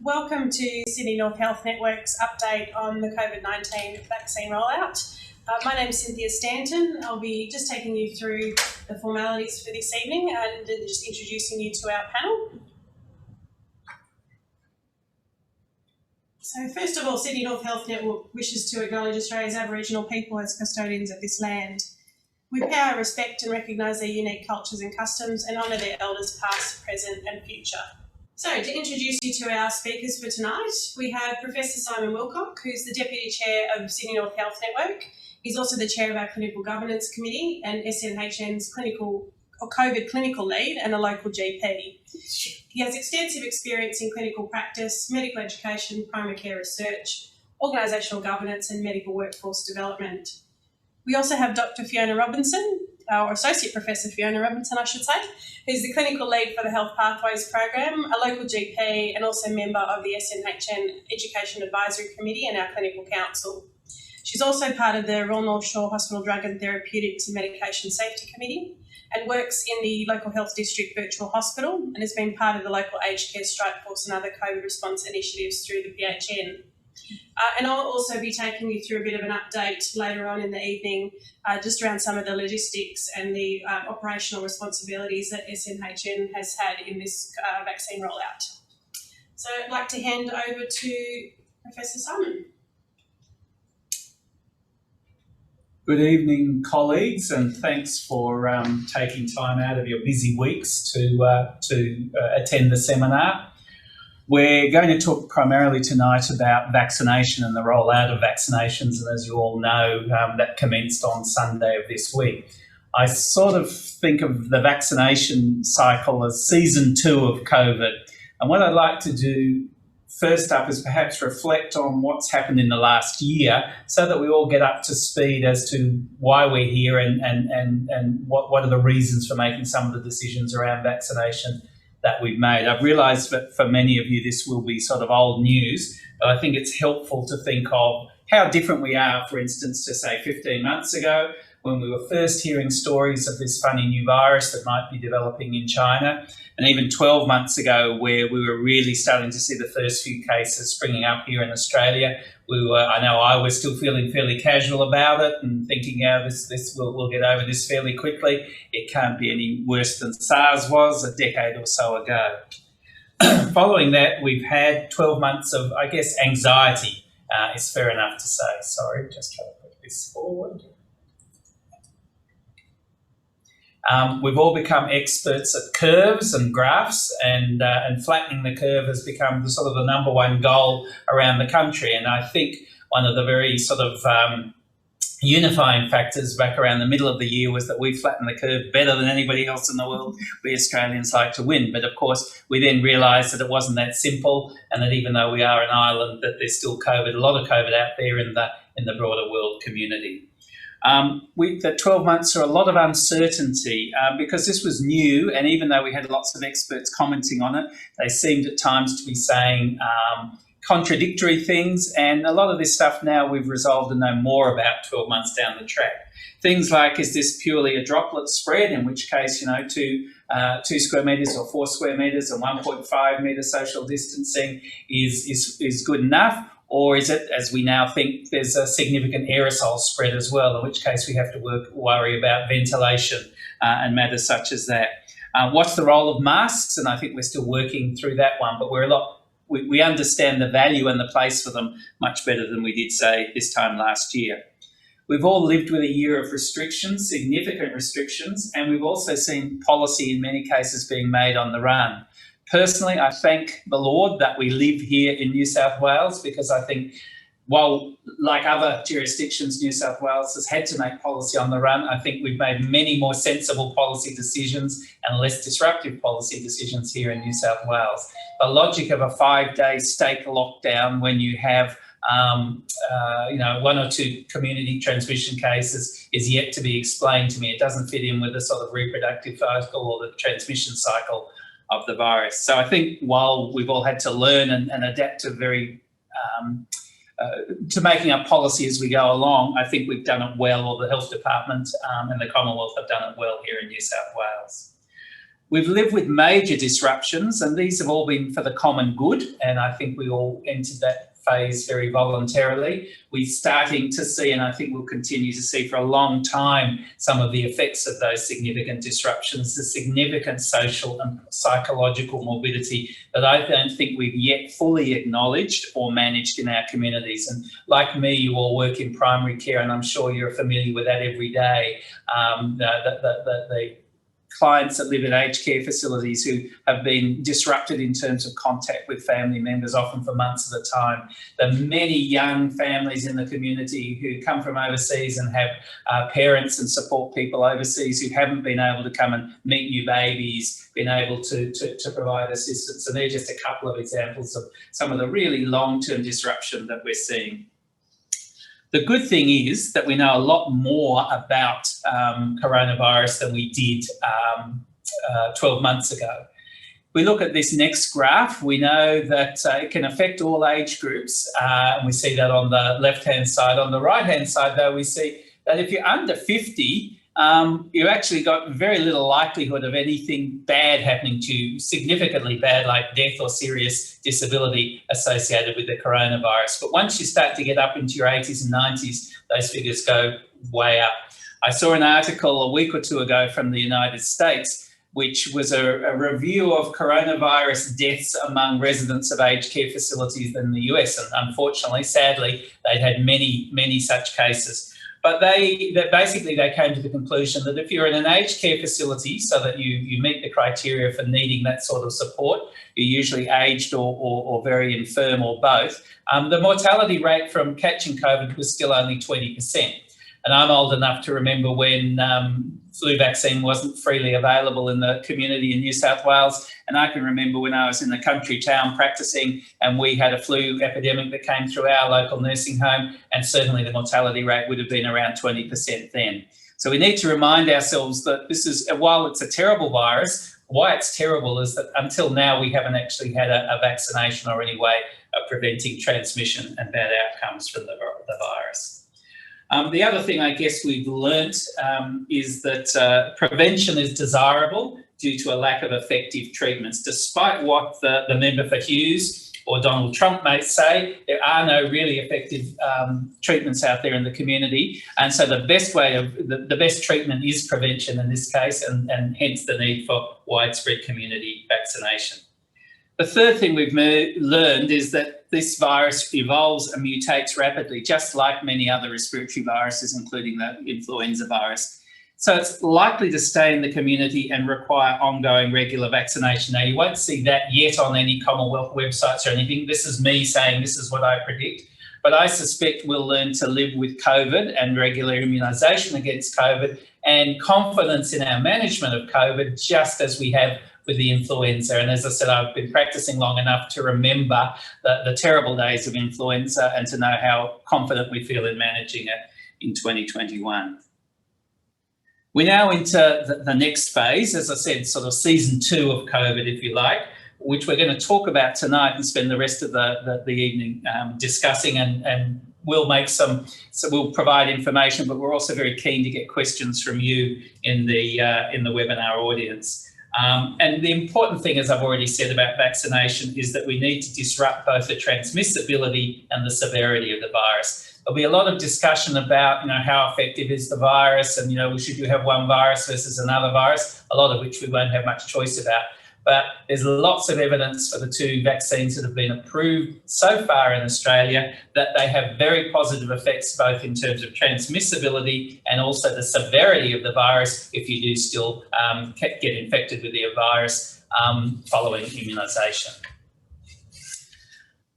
Welcome to Sydney North Health Network's update on the COVID-19 vaccine rollout. My name is Cynthia Stanton. I'll be just taking you through the formalities for this evening and just introducing you to our panel. So first of all, Sydney North Health Network wishes to acknowledge Australia's Aboriginal people as custodians of this land. We pay our respect and recognise their unique cultures and customs and honour their elders past, present and future. So to introduce you to our speakers for tonight, we have Professor Simon Wilcock, who's the Deputy Chair of Sydney North Health Network. He's also the Chair of our Clinical Governance Committee and SNHN's COVID clinical lead and a local GP. He has extensive experience in clinical practice, medical education, primary care research, organisational governance and medical workforce development. We also have Dr. Fiona Robinson, or Associate Professor Fiona Robinson, I should say, who's the Clinical Lead for the Health Pathways Program, a local GP and also member of the SNHN Education Advisory Committee and our Clinical Council. She's also part of the Royal North Shore Hospital Drug and Therapeutics and Medication Safety Committee and works in the local health district virtual hospital and has been part of the local aged care strike force and other COVID response initiatives through the PHN. And I'll also be taking you through a bit of an update later on in the evening just around some of the logistics and the operational responsibilities that SNHN has had in this vaccine rollout. So I'd like to hand over to Professor Simon. Good evening, colleagues, and thanks for taking time out of your busy weeks to attend the seminar. We're going to talk primarily tonight about vaccination and the rollout of vaccinations, and as you all know, that commenced on Sunday of this week. I sort of think of the vaccination cycle as season 2 of COVID, and what I'd like to do first up is perhaps reflect on what's happened in the last year so that we all get up to speed as to why we're here and what are the reasons for making some of the decisions around vaccination that we've made. I've realised that for many of you this will be sort of old news, but I think it's helpful to think of how different we are, for instance, to say 15 months ago when we were first hearing stories of this funny new virus that might be developing in China, and even 12 months ago where we were really starting to see the first few cases springing up here in Australia. I know I was still feeling fairly casual about it and thinking, we'll get over this fairly quickly. It can't be any worse than SARS was a decade or so ago. Following that, we've had 12 months of, I guess, anxiety. It's fair enough to say. Sorry, just try to put this forward. We've all become experts at curves and graphs, and flattening the curve has become the sort of the number one goal around the country. And I think one of the very sort of unifying factors back around the middle of the year was that we flattened the curve better than anybody else in the world. We Australians like to win, but of course we then realised that it wasn't that simple, and that even though we are an island, that there's still COVID, a lot of COVID out there in the broader world community. The 12 months are a lot of uncertainty because this was new, and even though we had lots of experts commenting on it, they seemed at times to be saying contradictory things, and a lot of this stuff now we've resolved to know more about 12 months down the track. Things like, is this purely a droplet spread, in which case, 2 square metres or 4 square metres and 1.5 metre social distancing is good enough? Or is it, as we now think, there's a significant aerosol spread as well, in which case we have to worry about ventilation and matters such as that. What's the role of masks? And I think we're still working through that one, but we understand the value and the place for them much better than we did, say, this time last year. We've all lived with a year of restrictions, significant restrictions, and we've also seen policy in many cases being made on the run. Personally, I thank the Lord that we live here in New South Wales, because I think while, like other jurisdictions, New South Wales has had to make policy on the run, I think we've made many more sensible policy decisions and less disruptive policy decisions here in New South Wales. The logic of a 5-day state lockdown when you have 1 or 2 community transmission cases is yet to be explained to me. It doesn't fit in with the sort of reproductive cycle or the transmission cycle of the virus. So I think while we've all had to learn and adapt to making up policy as we go along, I think we've done it well, or the Health Department and the Commonwealth have done it well here in New South Wales. We've lived with major disruptions, and these have all been for the common good, and I think we all entered that phase very voluntarily. We're starting to see, and I think we'll continue to see for a long time, some of the effects of those significant disruptions, the significant social and psychological morbidity that I don't think we've yet fully acknowledged or managed in our communities. And like me, you all work in primary care, and I'm sure you're familiar with that every day. The clients that live in aged care facilities who have been disrupted in terms of contact with family members, often for months at a time. The many young families in the community who come from overseas and have parents and support people overseas who haven't been able to come and meet new babies, been able to provide assistance. And they're just a couple of examples of some of the really long-term disruption that we're seeing. The good thing is that we know a lot more about coronavirus than we did 12 months ago. We look at this next graph, we know that it can affect all age groups, and we see that on the left-hand side. On the right-hand side, though, we see that if you're under 50, you've actually got very little likelihood of anything bad happening to you, significantly bad, like death or serious disability associated with the coronavirus. But once you start to get up into your 80s and 90s, those figures go way up. I saw an article a week or two ago from the United States, which was a review of coronavirus deaths among residents of aged care facilities in the US. And unfortunately, sadly, they'd had many, many such cases. But they came to the conclusion that if you're in an aged care facility, so that you meet the criteria for needing that sort of support, you're usually aged or very infirm or both, the mortality rate from catching COVID was still only 20%. And I'm old enough to remember when flu vaccine wasn't freely available in the community in New South Wales. And I can remember when I was in the country town practicing and we had a flu epidemic that came through our local nursing home, and certainly the mortality rate would have been around 20% then. So we need to remind ourselves that this is, while it's a terrible virus, why it's terrible is that until now we haven't actually had a vaccination or any way of preventing transmission and bad outcomes from the virus. The other thing I guess we've learnt is that prevention is desirable due to a lack of effective treatments. Despite what the member for Hughes or Donald Trump may say, there are no really effective treatments out there in the community. And so the best treatment is prevention in this case, and hence the need for widespread community vaccination. The third thing we've learned is that this virus evolves and mutates rapidly, just like many other respiratory viruses, including the influenza virus. So it's likely to stay in the community and require ongoing regular vaccination. Now, you won't see that yet on any Commonwealth websites or anything. This is me saying this is what I predict. But I suspect we'll learn to live with COVID and regular immunisation against COVID and confidence in our management of COVID, just as we have with the influenza. And as I said, I've been practicing long enough to remember the terrible days of influenza and to know how confident we feel in managing it in 2021. We're now into the next phase, as I said, sort of season 2 of COVID, if you like, which we're going to talk about tonight and spend the rest of the evening discussing, and we'll make so we'll provide information, but we're also very keen to get questions from you in the webinar audience. And the important thing, as I've already said about vaccination, is that we need to disrupt both the transmissibility and the severity of the virus. There'll be a lot of discussion about, how effective is the virus, and, should you have one virus versus another virus, a lot of which we won't have much choice about. But there's lots of evidence for the 2 vaccines that have been approved so far in Australia that they have very positive effects, both in terms of transmissibility and also the severity of the virus if you do still get infected with the virus following immunisation.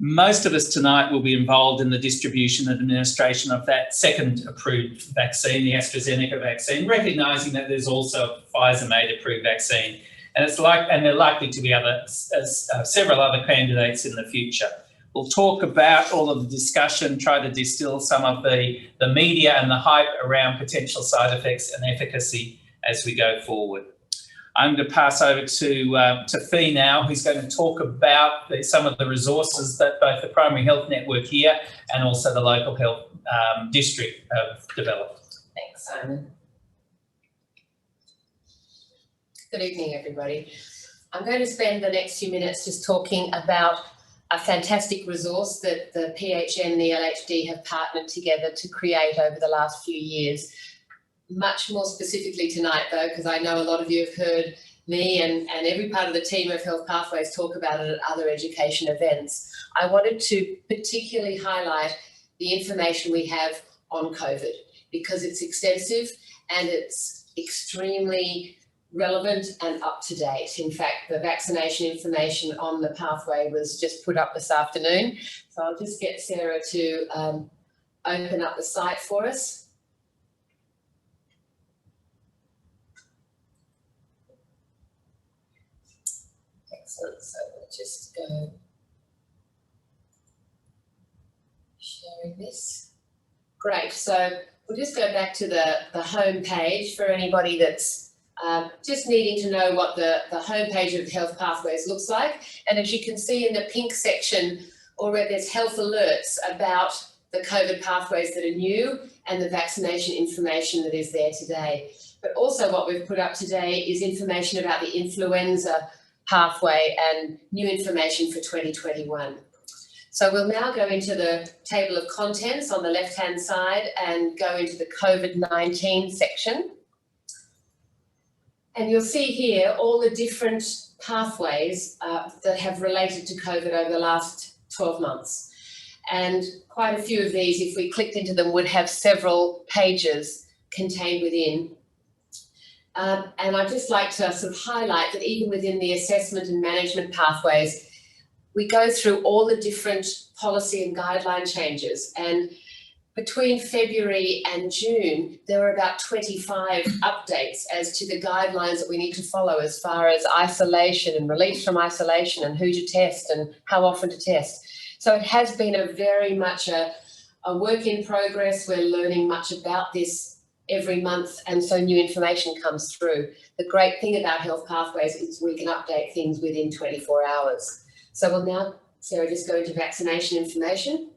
Most of us tonight will be involved in the distribution and administration of that second approved vaccine, the AstraZeneca vaccine, recognising that there's also a Pfizer-made approved vaccine. And there are likely to be several other candidates in the future. We'll talk about all of the discussion, try to distill some of the media and the hype around potential side effects and efficacy as we go forward. I'm going to pass over to Fee now, who's going to talk about some of the resources that both the Primary Health Network here and also the local health district have developed. Thanks, Simon. Good evening, everybody. I'm going to spend the next few minutes just talking about a fantastic resource that the PHN, the LHD have partnered together to create over the last few years. Much more specifically tonight, though, because I know a lot of you have heard me and every part of the team of Health Pathways talk about it at other education events. I wanted to particularly highlight the information we have on COVID because it's extensive and it's extremely relevant and up to date. In fact, the vaccination information on the pathway was just put up this afternoon. So I'll just get Sarah to open up the site for us. Excellent. So we'll just go sharing this. Great. So we'll just go back to the home page for anybody that's just needing to know what the homepage of Health Pathways looks like. And as you can see in the pink section, already there's health alerts about the COVID pathways that are new and the vaccination information that is there today. But also what we've put up today is information about the influenza pathway and new information for 2021. So we'll now go into the table of contents on the left-hand side and go into the COVID-19 section. And you'll see here all the different pathways that have related to COVID over the last 12 months. And quite a few of these, if we clicked into them, would have several pages contained within. And I'd just like to sort of highlight that even within the assessment and management pathways, we go through all the different policy and guideline changes. And between February and June, there were about 25 updates as to the guidelines that we need to follow as far as isolation and release from isolation and who to test and how often to test. So it has been a very much a work in progress. We're learning much about this every month, and so new information comes through. The great thing about Health Pathways is we can update things within 24 hours. So we'll now, Sarah, just go into vaccination information.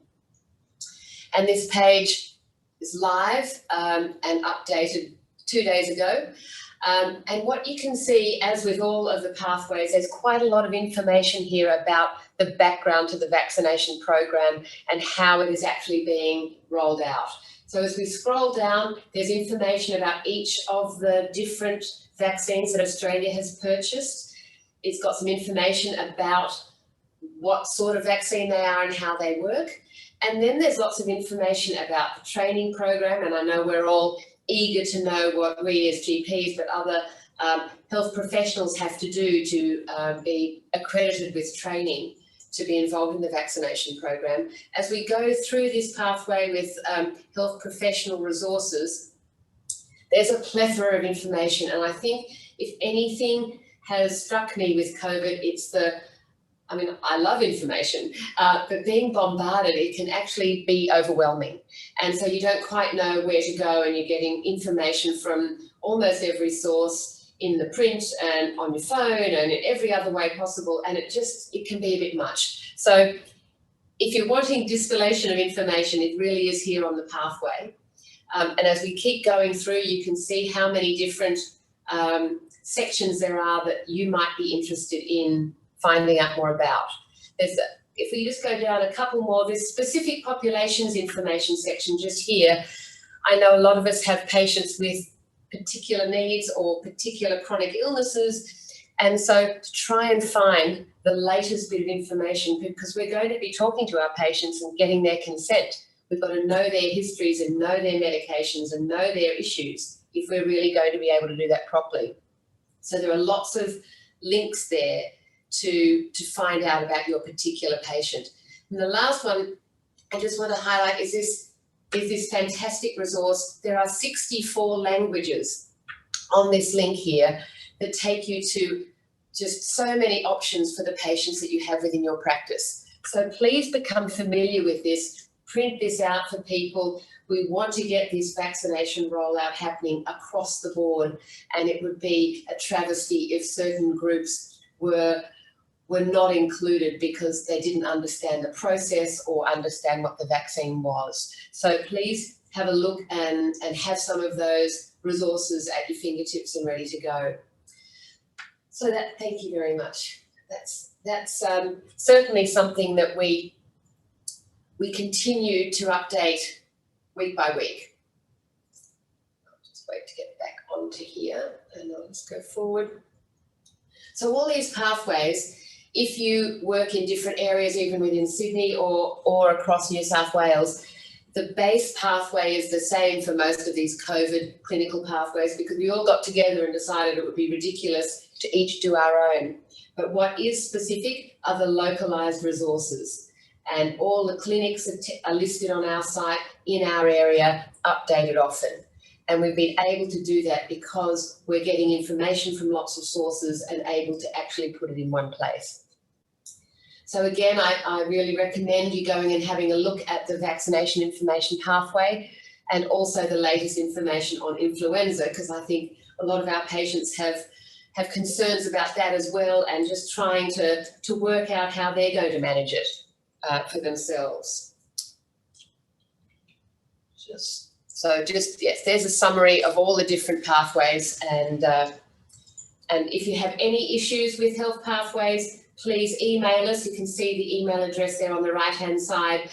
And this page is live and updated 2 days ago. And what you can see, as with all of the pathways, there's quite a lot of information here about the background to the vaccination program and how it is actually being rolled out. So as we scroll down, there's information about each of the different vaccines that Australia has purchased. It's got some information about what sort of vaccine they are and how they work. And then there's lots of information about the training program, and I know we're all eager to know what we as GPs, but other health professionals have to do to be accredited with training to be involved in the vaccination program. As we go through this pathway with health professional resources, there's a plethora of information. And I think if anything has struck me with COVID, it's I mean, I love information, but being bombarded, it can actually be overwhelming. And so you don't quite know where to go, and you're getting information from almost every source in the print and on your phone and in every other way possible. And it can be a bit much. So if you're wanting distillation of information, it really is here on the pathway. And as we keep going through, you can see how many different sections there are that you might be interested in finding out more about. If we just go down a couple more, there's specific populations information section just here. I know a lot of us have patients with particular needs or particular chronic illnesses. And so to try and find the latest bit of information, because we're going to be talking to our patients and getting their consent. We've got to know their histories and know their medications and know their issues if we're really going to be able to do that properly. So there are lots of links there to find out about your particular patient. And the last one I just want to highlight is this fantastic resource. There are 64 languages on this link here that take you to just so many options for the patients that you have within your practice. So please become familiar with this, print this out for people. We want to get this vaccination rollout happening across the board, and it would be a travesty if certain groups were not included because they didn't understand the process or understand what the vaccine was. So please have a look and have some of those resources at your fingertips and ready to go. So thank you very much. That's certainly something that we continue to update week by week. I'll just wait to get back onto here and I'll just go forward. So all these pathways, if you work in different areas, even within Sydney or across New South Wales, the base pathway is the same for most of these COVID clinical pathways, because we all got together and decided it would be ridiculous to each do our own. But what is specific are the localised resources, and all the clinics are listed on our site in our area, updated often. And we've been able to do that because we're getting information from lots of sources and able to actually put it in one place. So again, I really recommend you going and having a look at the vaccination information pathway and also the latest information on influenza, because I think a lot of our patients have concerns about that as well, and just trying to work out how they're going to manage it for themselves. Yes, there's a summary of all the different pathways, and if you have any issues with health pathways, please email us. You can see the email address there on the right-hand side.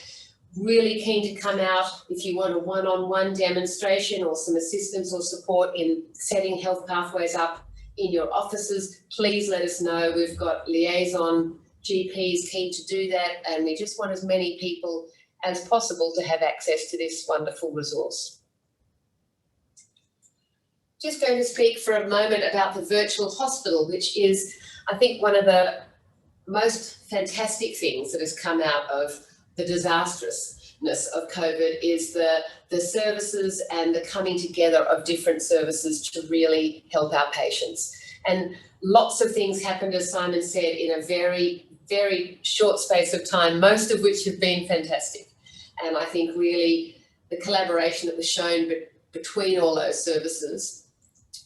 Really keen to come out if you want a one-on-one demonstration or some assistance or support in setting health pathways up in your offices. Please let us know. We've got liaison GPs keen to do that, and we just want as many people as possible to have access to this wonderful resource. Just going to speak for a moment about the virtual hospital, which is, I think, one of the most fantastic things that has come out of the disastrousness of COVID is the services and the coming together of different services to really help our patients. And lots of things happened, as Simon said, in a very, very short space of time, most of which have been fantastic. And I think really the collaboration that was shown between all those services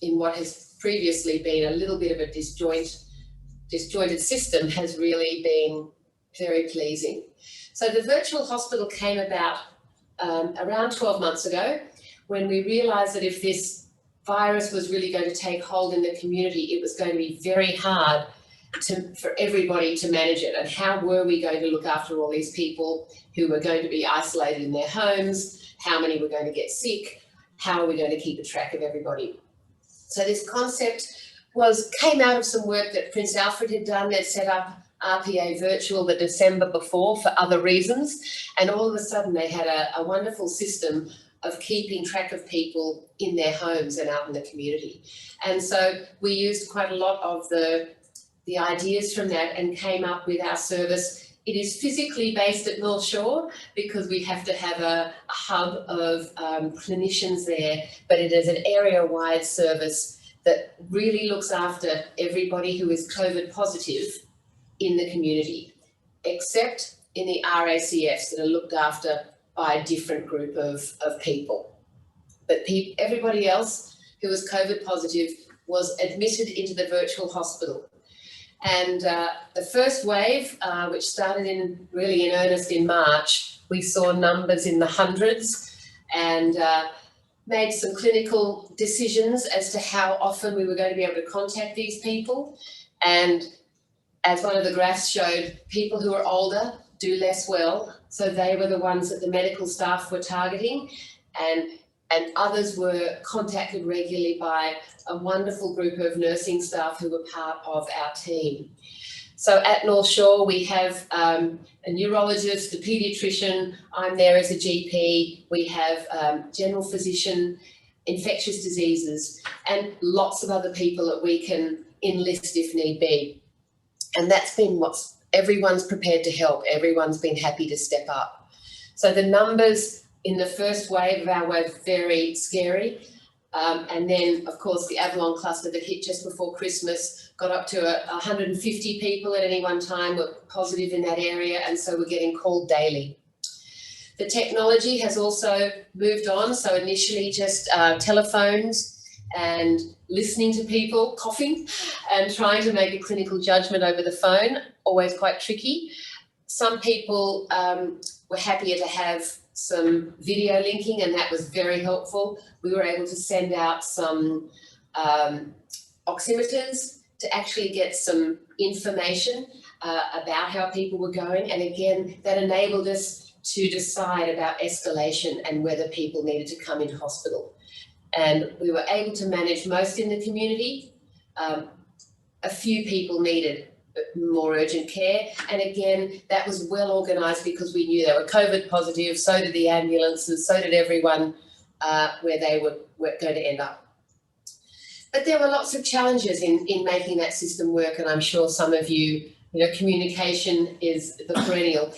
in what has previously been a little bit of a disjointed system has really been very pleasing. So the virtual hospital came about around 12 months ago, when we realised that if this virus was really going to take hold in the community, it was going to be very hard for everybody to manage it. And how were we going to look after all these people who were going to be isolated in their homes? How many were going to get sick? How are we going to keep a track of everybody? So this concept came out of some work that Prince Alfred had done. They'd set up RPA Virtual the December before for other reasons, and all of a sudden they had a wonderful system of keeping track of people in their homes and out in the community. And so we used quite a lot of the ideas from that and came up with our service. It is physically based at North Shore because we have to have a hub of clinicians there, but it is an area-wide service that really looks after everybody who is COVID positive in the community, except in the RACFs that are looked after by a different group of people. But everybody else who was COVID positive was admitted into the virtual hospital. And the first wave, which started really in earnest in March, we saw numbers in the hundreds, and made some clinical decisions as to how often we were going to be able to contact these people. And as one of the graphs showed, people who are older do less well. So they were the ones that the medical staff were targeting, and others were contacted regularly by a wonderful group of nursing staff who were part of our team. So at North Shore, we have a neurologist, a paediatrician, I'm there as a GP, we have general physician, infectious diseases, and lots of other people that we can enlist if need be. And that's been everyone's prepared to help, everyone's been happy to step up. So the numbers in the first wave of our wave, very scary. And then, of course, the Avalon cluster that hit just before Christmas got up to 150 people at any one time were positive in that area, and so we're getting called daily. The technology has also moved on, so initially just telephones and listening to people coughing and trying to make a clinical judgment over the phone, always quite tricky. Some people were happier to have some video linking, and that was very helpful. We were able to send out some oximeters to actually get some information about how people were going. And again, that enabled us to decide about escalation and whether people needed to come into hospital. And we were able to manage most in the community. A few people needed more urgent care. And again, that was well organised because we knew they were COVID positive, so did the ambulances, so did everyone where they were going to end up. But there were lots of challenges in making that system work, and I'm sure some of you, communication is the perennial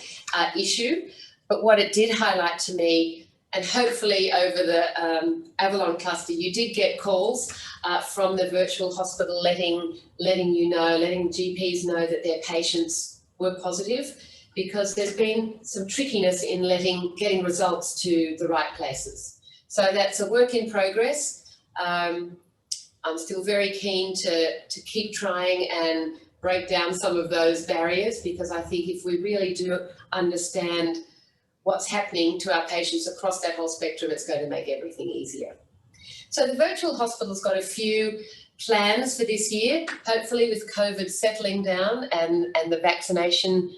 issue. But what it did highlight to me, and hopefully over the Avalon cluster, you did get calls from the virtual hospital letting GPs know that their patients were positive, because there's been some trickiness in getting results to the right places. So that's a work in progress. I'm still very keen to keep trying and break down some of those barriers, because I think if we really do understand what's happening to our patients across that whole spectrum, it's going to make everything easier. So the virtual hospital's got a few plans for this year, hopefully with COVID settling down and the vaccination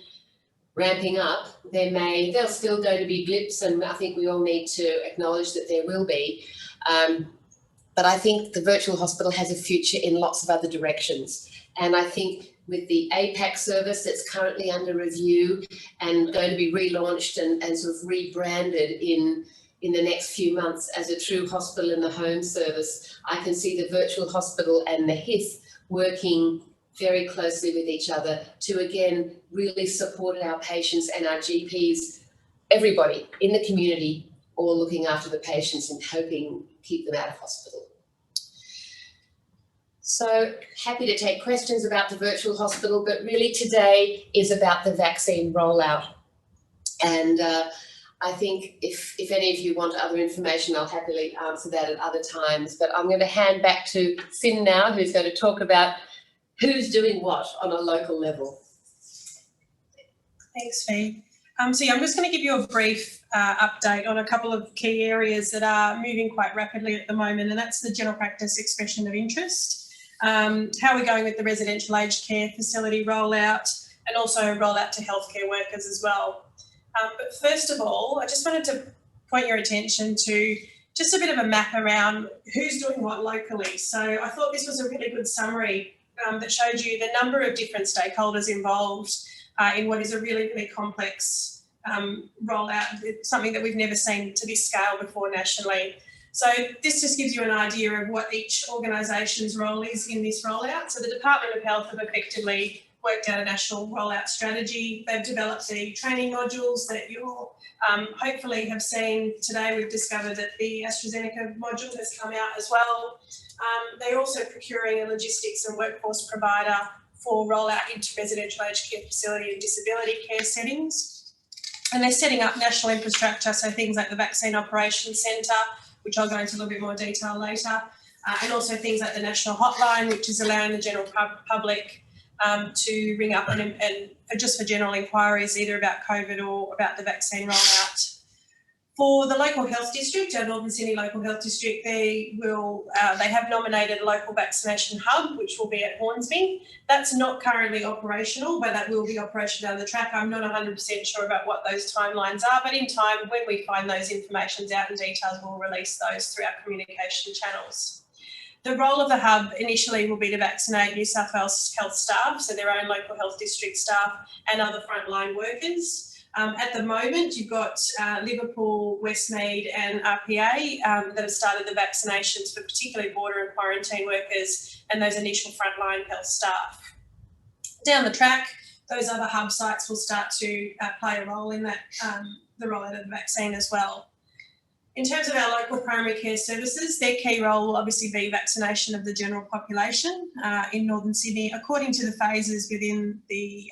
ramping up. There's still going to be blips, and I think we all need to acknowledge that there will be. But I think the virtual hospital has a future in lots of other directions. And I think with the APAC service that's currently under review and going to be relaunched and sort of rebranded in the next few months as a true hospital in the home service, I can see the virtual hospital and the HIF working very closely with each other to, again, really support our patients and our GPs, everybody in the community, all looking after the patients and hoping to keep them out of hospital. So happy to take questions about the virtual hospital, but really today is about the vaccine rollout. And I think if any of you want other information, I'll happily answer that at other times. But I'm going to hand back to Finn now, who's going to talk about who's doing what on a local level. Thanks, Fee. So yeah, I'm just going to give you a brief update on a couple of key areas that are moving quite rapidly at the moment, and that's the general practice expression of interest, how we're going with the residential aged care facility rollout, and also rollout to healthcare workers as well. But first of all, I just wanted to point your attention to just a bit of a map around who's doing what locally. So I thought this was a really good summary that showed you the number of different stakeholders involved in what is a really, really complex rollout. It's something that we've never seen to this scale before nationally. So this just gives you an idea of what each organisation's role is in this rollout. So the Department of Health have effectively worked out a national rollout strategy. They've developed the training modules that you'll hopefully have seen today. We've discovered that the AstraZeneca module has come out as well. They're also procuring a logistics and workforce provider for rollout into residential aged care facility and disability care settings. And they're setting up national infrastructure, so things like the Vaccine Operations Centre, which I'll go into a little bit more detail later, and also things like the national hotline, which is allowing the general public to ring up and just for general inquiries, either about COVID or about the vaccine rollout. For the local health district, our Northern Sydney local health district, they have nominated a local vaccination hub, which will be at Hornsby. That's not currently operational, but that will be operational down the track. I'm not 100% sure about what those timelines are, but in time, when we find those informations out and details, we'll release those through our communication channels. The role of the hub initially will be to vaccinate New South Wales health staff, so their own local health district staff and other frontline workers. At the moment, you've got Liverpool, Westmead and RPA that have started the vaccinations for particularly border and quarantine workers and those initial frontline health staff. Down the track, those other hub sites will start to play a role in that, the rollout of the vaccine as well. In terms of our local primary care services, their key role will obviously be vaccination of the general population in Northern Sydney, according to the phases within the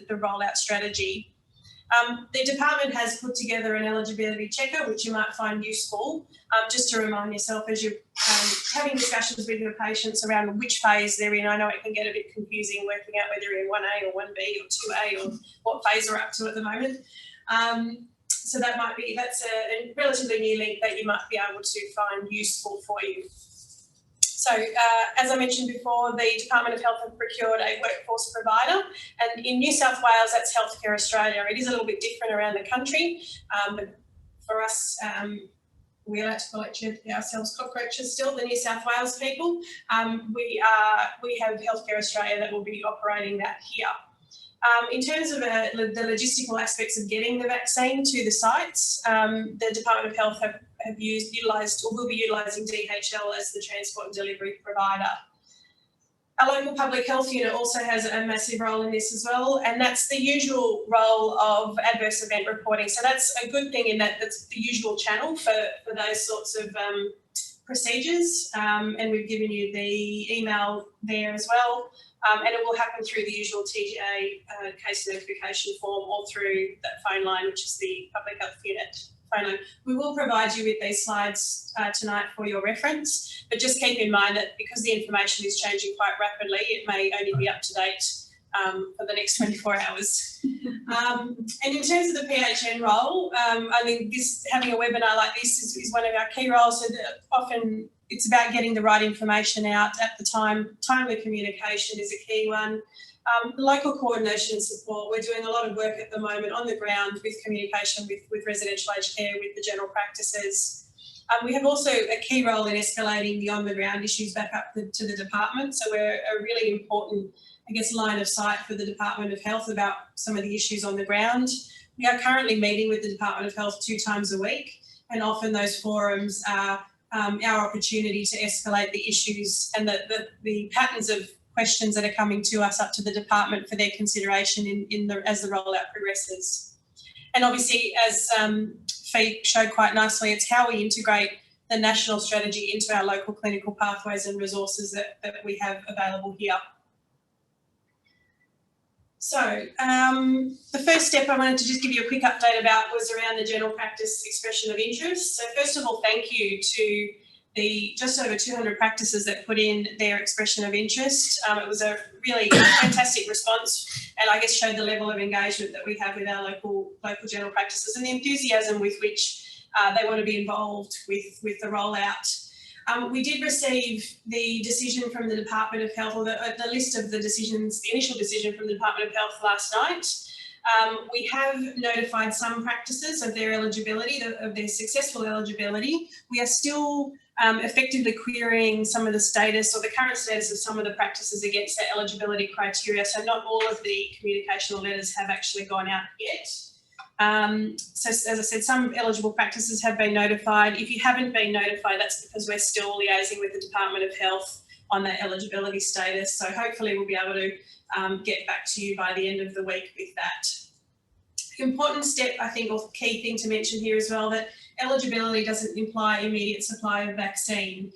rollout strategy. The department has put together an eligibility checker, which you might find useful, just to remind yourself as you're having discussions with your patients around which phase they're in. I know it can get a bit confusing working out whether you're in 1A or 1B or 2A or what phase we're up to at the moment. So that's a relatively new link that you might be able to find useful for you. So, as I mentioned before, the Department of Health have procured a workforce provider, and in New South Wales, that's Healthcare Australia. It is a little bit different around the country, but for us, we like to call ourselves cockroaches still, the New South Wales people. We have Healthcare Australia that will be operating that here. In terms of the logistical aspects of getting the vaccine to the sites, the Department of Health have utilised or will be utilising DHL as the transport and delivery provider. Our local public health unit also has a massive role in this as well, and that's the usual role of adverse event reporting. So that's a good thing in that that's the usual channel for those sorts of procedures, and we've given you the email there as well. And it will happen through the usual TGA case notification form or through that phone line, which is the public health unit phone line. We will provide you with these slides tonight for your reference, but just keep in mind that because the information is changing quite rapidly, it may only be up to date for the next 24 hours. And in terms of the PHN role, I think having a webinar like this is one of our key roles. So that often it's about getting the right information out at the time. Timely communication is a key one. Local coordination and support. We're doing a lot of work at the moment on the ground with communication with residential aged care, with the general practices. We have also a key role in escalating the on-the-ground issues back up to the department. So we're a really important, I guess, line of sight for the Department of Health about some of the issues on the ground. We are currently meeting with the Department of Health 2 times a week, and often those forums are our opportunity to escalate the issues and the patterns of questions that are coming to us up to the department for their consideration as the rollout progresses. And obviously, as Fee showed quite nicely, it's how we integrate the national strategy into our local clinical pathways and resources that we have available here. So the first step I wanted to just give you a quick update about was around the general practice expression of interest. So first of all, thank you to the just over 200 practices that put in their expression of interest. It was a really fantastic response, and I guess showed the level of engagement that we have with our local general practices and the enthusiasm with which they want to be involved with the rollout. We did receive the decision from the Department of Health, or the list of the decisions, the initial decision from the Department of Health last night. We have notified some practices of their eligibility, of their successful eligibility. We are still effectively querying some of the status or the current status of some of the practices against their eligibility criteria. So not all of the communicational letters have actually gone out yet. So as I said, some eligible practices have been notified. If you haven't been notified, that's because we're still liaising with the Department of Health on that eligibility status. So hopefully we'll be able to get back to you by the end of the week with that. Important step, I think, or key thing to mention here as well, that eligibility doesn't imply immediate supply of vaccine.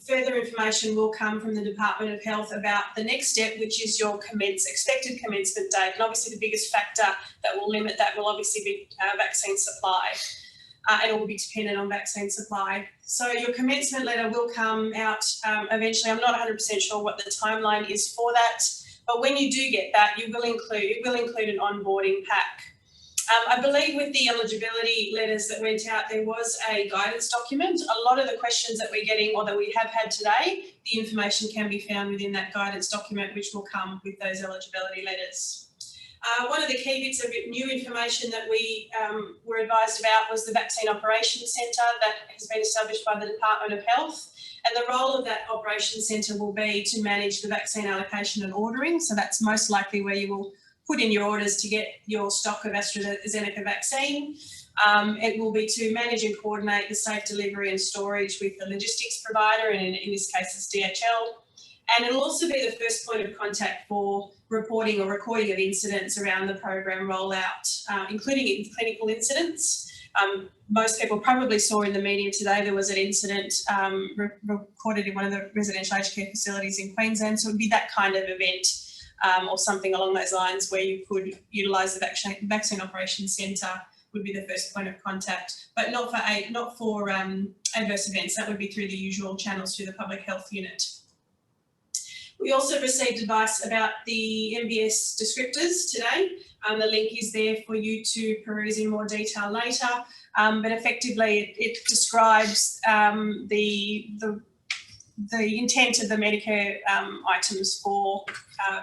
Further information will come from the Department of Health about the next step, which is your expected commencement date. And obviously the biggest factor that will limit that will obviously be vaccine supply. And it will be dependent on vaccine supply. So your commencement letter will come out eventually. I'm not 100% sure what the timeline is for that, but when you do get that, it will include an onboarding pack. I believe with the eligibility letters that went out, there was a guidance document. A lot of the questions that we're getting or that we have had today, the information can be found within that guidance document, which will come with those eligibility letters. One of the key bits of new information that we were advised about was the Vaccine Operations Centre that has been established by the Department of Health. And the role of that Operations Centre will be to manage the vaccine allocation and ordering. So that's most likely where you will put in your orders to get your stock of AstraZeneca vaccine. It will be to manage and coordinate the safe delivery and storage with the logistics provider, and in this case it's DHL. And it'll also be the first point of contact for reporting or recording of incidents around the program rollout, including clinical incidents. Most people probably saw in the media today there was an incident recorded in one of the residential aged care facilities in Queensland. So it would be that kind of event or something along those lines where you could utilise the Vaccine Operations Centre would be the first point of contact, but not for adverse events. That would be through the usual channels through the Public Health Unit. We also received advice about the MBS descriptors today. The link is there for you to peruse in more detail later, but effectively it describes the the intent of the Medicare items for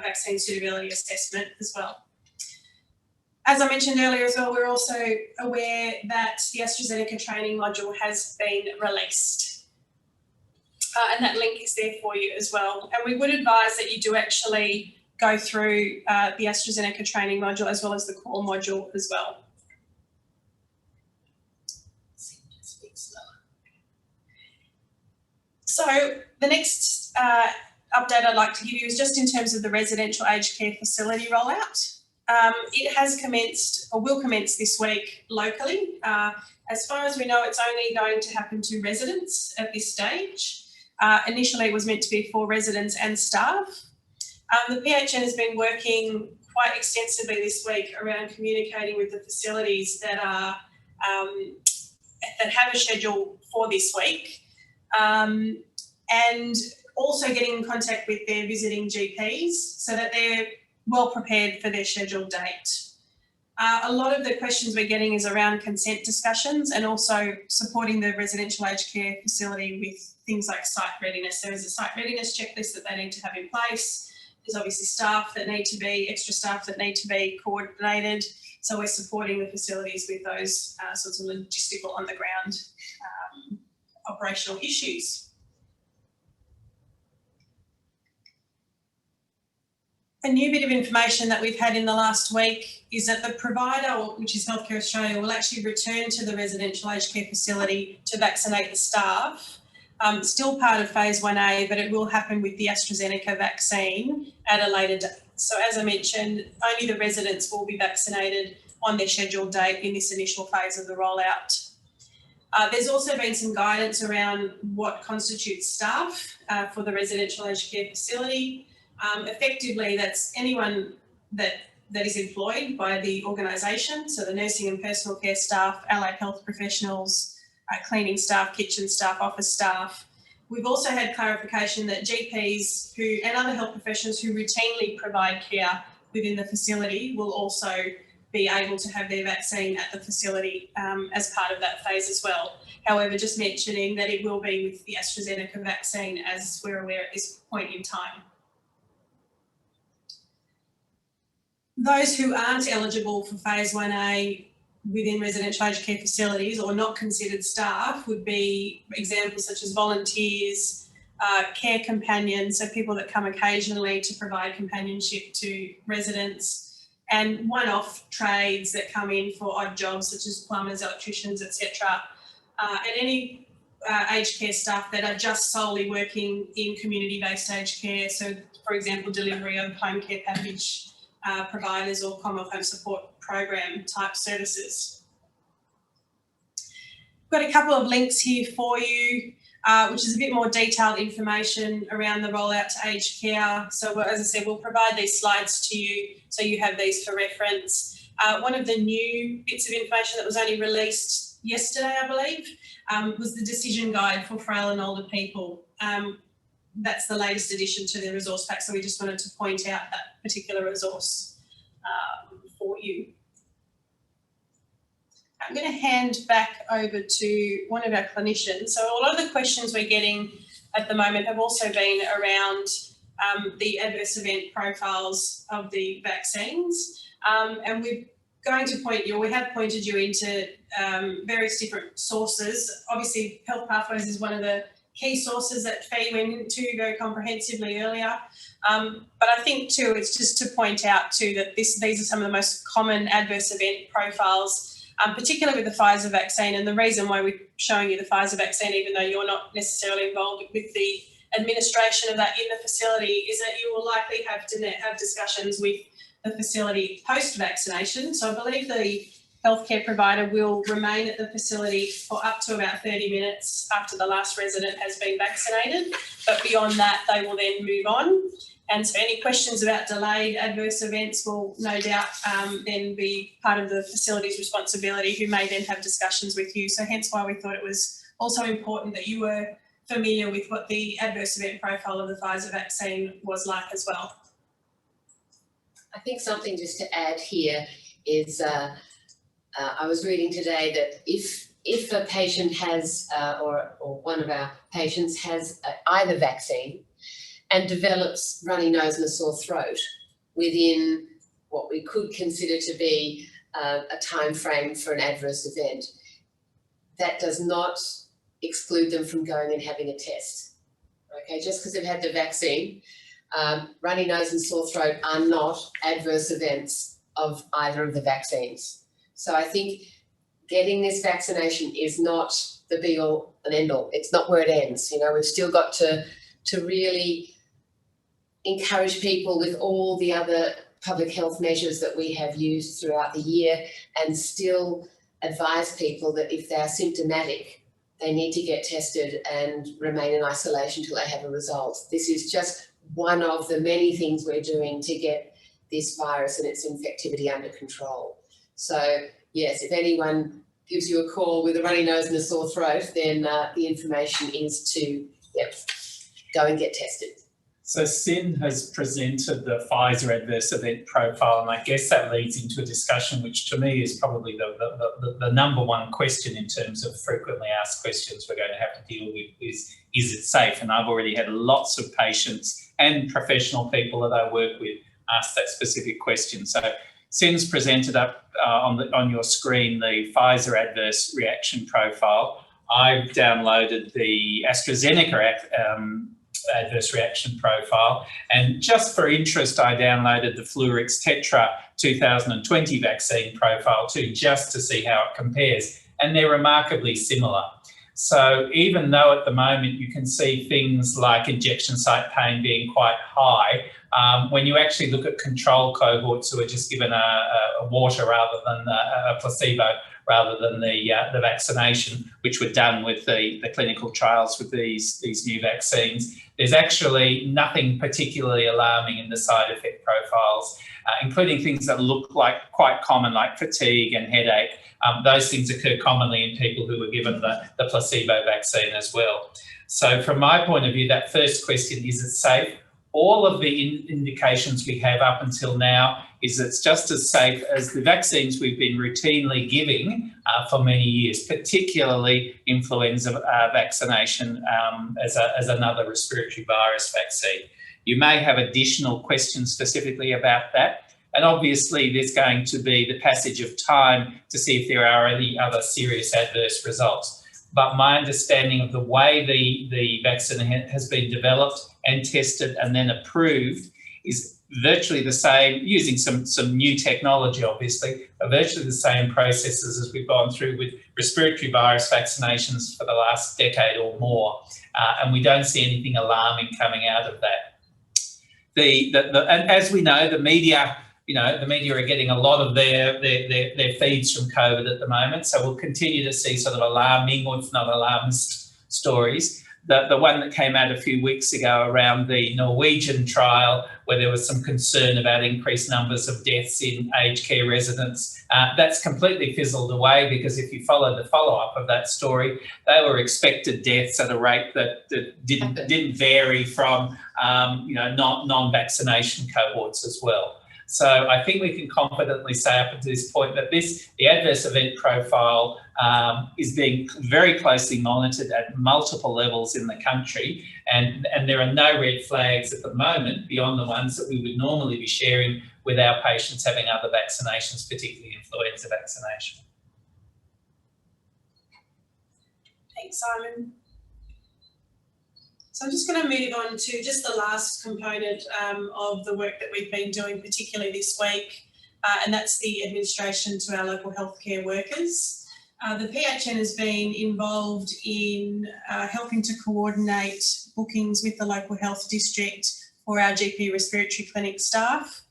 vaccine suitability assessment as well. As I mentioned earlier as well, we're also aware that the AstraZeneca training module has been released. And that link is there for you as well. And we would advise that you do actually go through the AstraZeneca training module as well as the core module as well. So the next update I'd like to give you is just in terms of the residential aged care facility rollout. It has commenced or will commence this week locally. As far as we know, it's only going to happen to residents at this stage. Initially, it was meant to be for residents and staff. The PHN has been working quite extensively this week around communicating with the facilities that are that have a schedule for this week. And also getting in contact with their visiting GPs so that they're well prepared for their scheduled date. A lot of the questions we're getting is around consent discussions and also supporting the residential aged care facility with things like site readiness. There is a site readiness checklist that they need to have in place. There's obviously extra staff that need to be coordinated. So we're supporting the facilities with those sorts of logistical on the ground operational issues. A new bit of information that we've had in the last week is that the provider, which is Healthcare Australia, will actually return to the residential aged care facility to vaccinate the staff. Still part of phase 1A, but it will happen with the AstraZeneca vaccine at a later date. So as I mentioned, only the residents will be vaccinated on their scheduled date in this initial phase of the rollout. There's also been some guidance around what constitutes staff for the residential aged care facility. Effectively, that's anyone that is employed by the organisation, so the nursing and personal care staff, allied health professionals, cleaning staff, kitchen staff, office staff. We've also had clarification that GPs and other health professionals who routinely provide care within the facility will also be able to have their vaccine at the facility as part of that phase as well. However, just mentioning that it will be with the AstraZeneca vaccine as we're aware at this point in time. Those who aren't eligible for phase 1A within residential aged care facilities or not considered staff would be examples such as volunteers, care companions, so people that come occasionally to provide companionship to residents, and one-off trades that come in for odd jobs such as plumbers, electricians, etc. And any aged care staff that are just solely working in community-based aged care, so for example delivery of home care package providers or Commonwealth Home Support Program type services. We've got a couple of links here for you, which is a bit more detailed information around the rollout to aged care. So as I said, we'll provide these slides to you so you have these for reference. One of the new bits of information that was only released yesterday, I believe, was the decision guide for frail and older people. That's the latest addition to the resource pack, so we just wanted to point out that particular resource for you. I'm going to hand back over to one of our clinicians. So a lot of the questions we're getting at the moment have also been around the adverse event profiles of the vaccines, and we're going to we have pointed you into various different sources. Obviously, Health Pathways is one of the key sources that Fee went into very comprehensively earlier. But I think too, it's just to point out too that these are some of the most common adverse event profiles, particularly with the Pfizer vaccine. And the reason why we're showing you the Pfizer vaccine, even though you're not necessarily involved with the administration of that in the facility, is that you will likely have to have discussions with the facility post-vaccination. So I believe the healthcare provider will remain at the facility for up to about 30 minutes after the last resident has been vaccinated. But beyond that, they will then move on. And so any questions about delayed adverse events will no doubt then be part of the facility's responsibility, who may then have discussions with you. So hence why we thought it was also important that you were familiar with what the adverse event profile of the Pfizer vaccine was like as well. I think something just to add here is I was reading today that if if a patient has, or one of our patients has either vaccine and develops runny nose and a sore throat within what we could consider to be a time frame for an adverse event, that does not exclude them from going and having a test. Okay, just because they've had the vaccine, runny nose and sore throat are not adverse events of either of the vaccines. So I think getting this vaccination is not the be all and end all. It's not where it ends. You know, we've still got to really encourage people with all the other public health measures that we have used throughout the year, and still advise people that if they're symptomatic, they need to get tested and remain in isolation until they have a result. This is just one of the many things we're doing to get this virus and its infectivity under control. So yes, if anyone gives you a call with a runny nose and a sore throat, then the information is to go and get tested. So Sin has presented the Pfizer adverse event profile, and I guess that leads into a discussion which to me is probably the number one question in terms of frequently asked questions we're going to have to deal with is it safe? And I've already had lots of patients and professional people that I work with ask that specific question. So Sin's presented up on your screen the Pfizer adverse reaction profile. I've downloaded the AstraZeneca adverse reaction profile, and just for interest I downloaded the Fluorix Tetra 2020 vaccine profile too, just to see how it compares, and they're remarkably similar. So even though at the moment you can see things like injection site pain being quite high, when you actually look at control cohorts who are just given a water rather than a placebo, rather than the vaccination, which were done with the clinical trials with these new vaccines, there's actually nothing particularly alarming in the side effect profiles, including things that look like quite common, like fatigue and headache. Those things occur commonly in people who were given the placebo vaccine as well. So from my point of view, that first question, is it safe? All of the indications we have up until now is it's just as safe as the vaccines we've been routinely giving for many years, particularly influenza vaccination as another respiratory virus vaccine. You may have additional questions specifically about that. And obviously there's going to be the passage of time to see if there are any other serious adverse results. But my understanding of the way the vaccine has been developed and tested and then approved is virtually the same, using some new technology obviously, but virtually the same processes as we've gone through with respiratory virus vaccinations for the last decade or more. And we don't see anything alarming coming out of that. And as we know, the media are getting a lot of their feeds from COVID at the moment. So we'll continue to see sort of alarming, or if not alarmist, stories. The one that came out a few weeks ago around the Norwegian trial, where there was some concern about increased numbers of deaths in aged care residents, that's completely fizzled away, because if you follow the follow-up of that story, they were expected deaths at a rate that didn't vary from non-vaccination cohorts as well. So I think we can confidently say up to this point that the adverse event profile is being very closely monitored at multiple levels in the country, and there are no red flags at the moment beyond the ones that we would normally be sharing with our patients having other vaccinations, particularly influenza vaccination. Thanks, Simon. So I'm just going to move on to just the last component of the work that we've been doing, particularly this week, and that's the administration to our local healthcare workers. The PHN has been involved in helping to coordinate bookings with the local health district for our GP respiratory clinic staff.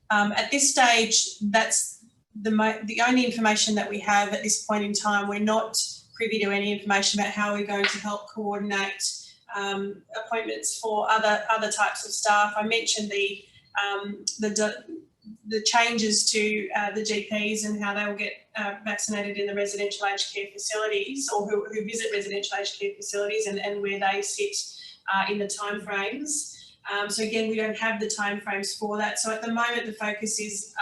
At this stage, that's the only information that we have at this point in time. We're not privy to any information about how we're going to help coordinate appointments for other types of staff. I mentioned the changes to the GPs and how they will get vaccinated in the residential aged care facilities, or who visit residential aged care facilities, and where they sit in the timeframes. So again, we don't have the timeframes for that. So at the moment, the focus is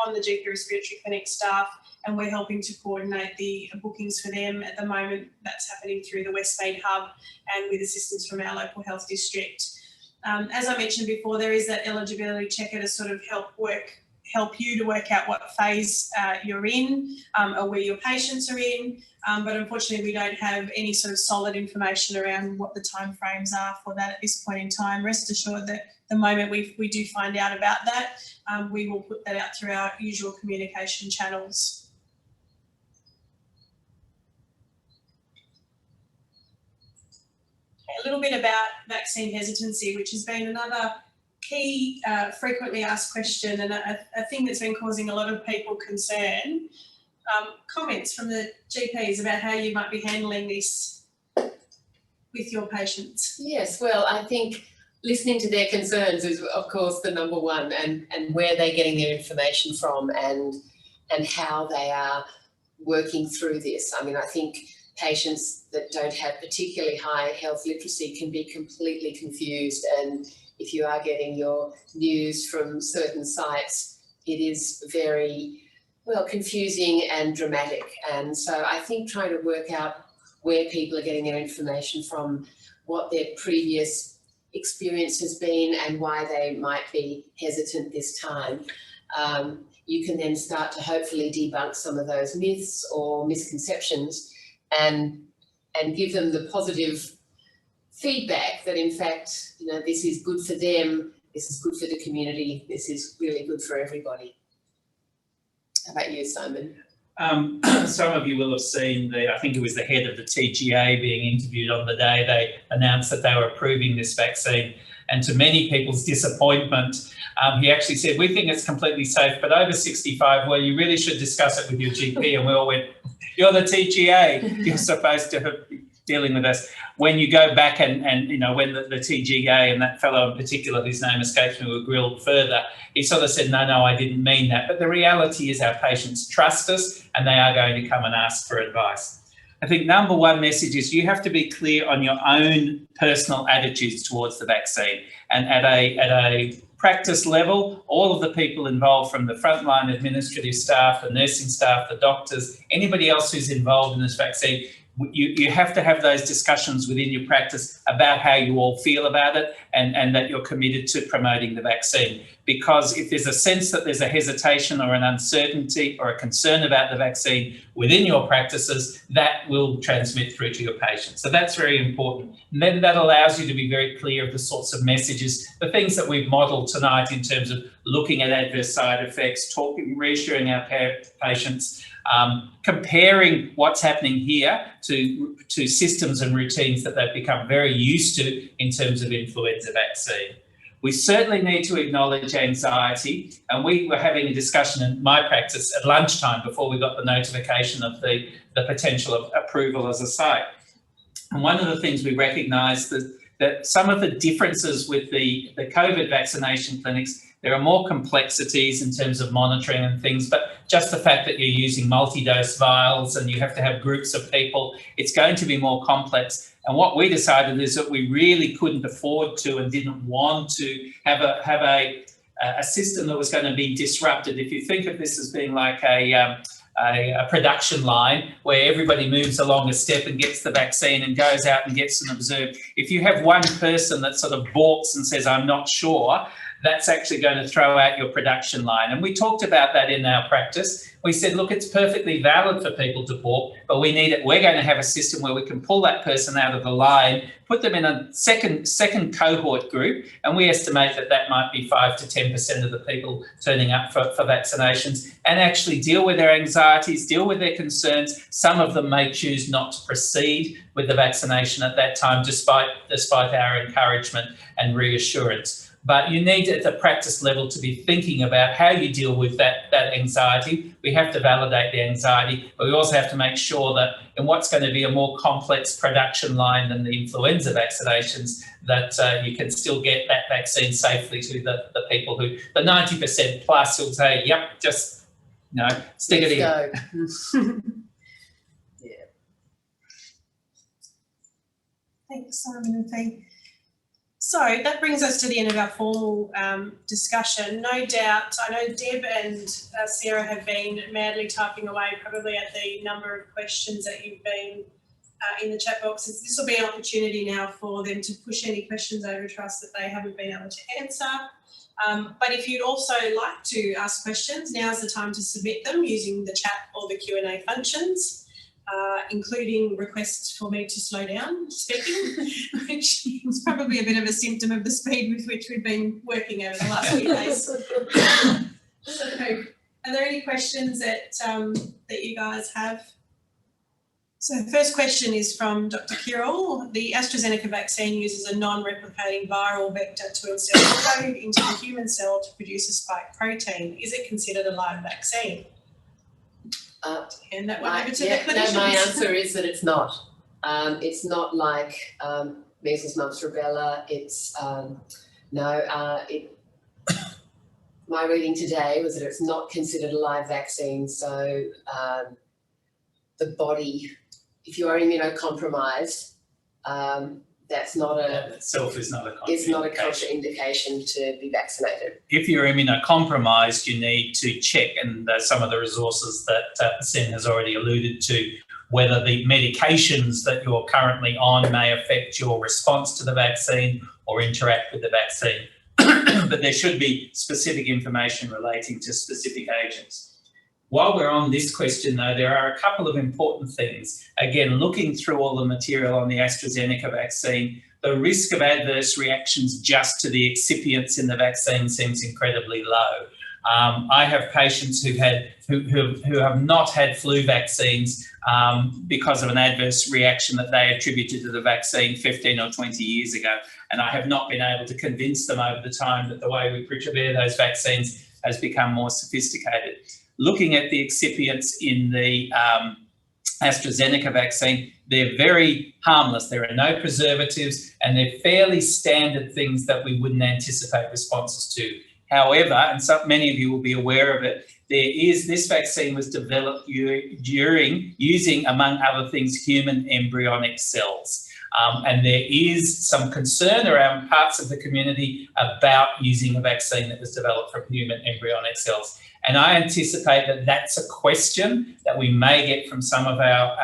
on the GP respiratory clinic staff, and we're helping to coordinate the bookings for them. At the moment, that's happening through the Westmead Hub and with assistance from our local health district. As I mentioned before, there is that eligibility checker to sort of help you to work out what phase you're in, or where your patients are in. But unfortunately, we don't have any sort of solid information around what the timeframes are for that at this point in time. Rest assured that the moment we do find out about that, we will put that out through our usual communication channels. A little bit about vaccine hesitancy, which has been another key frequently asked question, and a thing that's been causing a lot of people concern. Comments from the GPs about how you might be handling this with your patients. Yes, well, I think listening to their concerns is, of course, the number one, and where they're getting their information from, and how they are working through this. I mean, I think patients that don't have particularly high health literacy can be completely confused, and if you are getting your news from certain sites, it is very, well, confusing and dramatic. And so I think trying to work out where people are getting their information from, what their previous experience has been, and why they might be hesitant this time, you can then start to hopefully debunk some of those myths or misconceptions, and give them the positive feedback that, in fact, you know, this is good for them, this is good for the community, this is really good for everybody. How about you, Simon? Some of you will have seen I think it was the head of the TGA being interviewed on the day they announced that they were approving this vaccine. And to many people's disappointment, he actually said, we think it's completely safe, but over 65, well, you really should discuss it with your GP. And we all went, you're the TGA, you're supposed to be dealing with us. When you go back and you know, when the TGA and that fellow in particular, whose name escapes me, were grilled further, he sort of said, no, I didn't mean that. But the reality is our patients trust us, and they are going to come and ask for advice. I think number one message is you have to be clear on your own personal attitudes towards the vaccine. And at a practice level, all of the people involved, from the frontline administrative staff, the nursing staff, the doctors, anybody else who's involved in this vaccine, you have to have those discussions within your practice about how you all feel about it, and that you're committed to promoting the vaccine. Because if there's a sense that there's a hesitation or an uncertainty or a concern about the vaccine within your practices, that will transmit through to your patients. So that's very important. And then that allows you to be very clear of the sorts of messages, the things that we've modelled tonight in terms of looking at adverse side effects, reassuring our patients, comparing what's happening here to systems and routines that they've become very used to in terms of influenza vaccine. We certainly need to acknowledge anxiety, and we were having a discussion in my practice at lunchtime before we got the notification of the potential of approval as a site. And one of the things we recognised that some of the differences with the COVID vaccination clinics, there are more complexities in terms of monitoring and things, but just the fact that you're using multi-dose vials and you have to have groups of people, it's going to be more complex. And what we decided is that we really couldn't afford to and didn't want to have a system that was going to be disrupted. If you think of this as being like a production line where everybody moves along a step and gets the vaccine and goes out and gets them observed, if you have one person that sort of balks and says, I'm not sure, that's actually going to throw out your production line. And we talked about that in our practice. We said, look, it's perfectly valid for people to balk, but we need it. We're going to have a system where we can pull that person out of the line, put them in a second cohort group, and we estimate that might be 5 to 10% of the people turning up for vaccinations, and actually deal with their anxieties, deal with their concerns. Some of them may choose not to proceed with the vaccination at that time, despite our encouragement and reassurance. But you need at the practice level to be thinking about how you deal with that anxiety. We have to validate the anxiety, but we also have to make sure that in what's going to be a more complex production line than the influenza vaccinations, that you can still get that vaccine safely to the people who, the 90% plus who'll say, yep, just, stick it in. Yeah. Thanks, Simon and Fee. So that brings us to the end of our formal discussion. No doubt, I know Deb and Sarah have been madly typing away probably at the number of questions that you've been in the chat boxes. This will be an opportunity now for them to push any questions over to us that they haven't been able to answer. But if you'd also like to ask questions, now's the time to submit them using the chat or the Q&A functions, including requests for me to slow down speaking, which is probably a bit of a symptom of the speed with which we've been working over the last few days. So, are there any questions that you guys have? So the first question is from Dr. Kirrell. The AstraZeneca vaccine uses a non-replicating viral vector to insert code into the human cell to produce a spike protein. Is it considered a live vaccine? And that one over to the clinicians. No, my answer is that it's not. It's not like measles, mumps, rubella. It's my reading today was that it's not considered a live vaccine. So the body, if you are immunocompromised, that's not That itself is not a contraindication. It's not a contraindication to be vaccinated. If you're immunocompromised, you need to check, and some of the resources that Sen has already alluded to, whether the medications that you're currently on may affect your response to the vaccine or interact with the vaccine. But there should be specific information relating to specific agents. While we're on this question, though, there are a couple of important things. Again, looking through all the material on the AstraZeneca vaccine, the risk of adverse reactions just to the excipients in the vaccine seems incredibly low. I have patients who have not had flu vaccines because of an adverse reaction that they attributed to the vaccine 15 or 20 years ago, and I have not been able to convince them over the time that the way we prepare those vaccines has become more sophisticated. Looking at the excipients in the AstraZeneca vaccine, they're very harmless. There are no preservatives, and they're fairly standard things that we wouldn't anticipate responses to. However, and many of you will be aware of it, this vaccine was developed using, among other things, human embryonic cells. And there is some concern around parts of the community about using a vaccine that was developed from human embryonic cells. And I anticipate that that's a question that we may get from some of our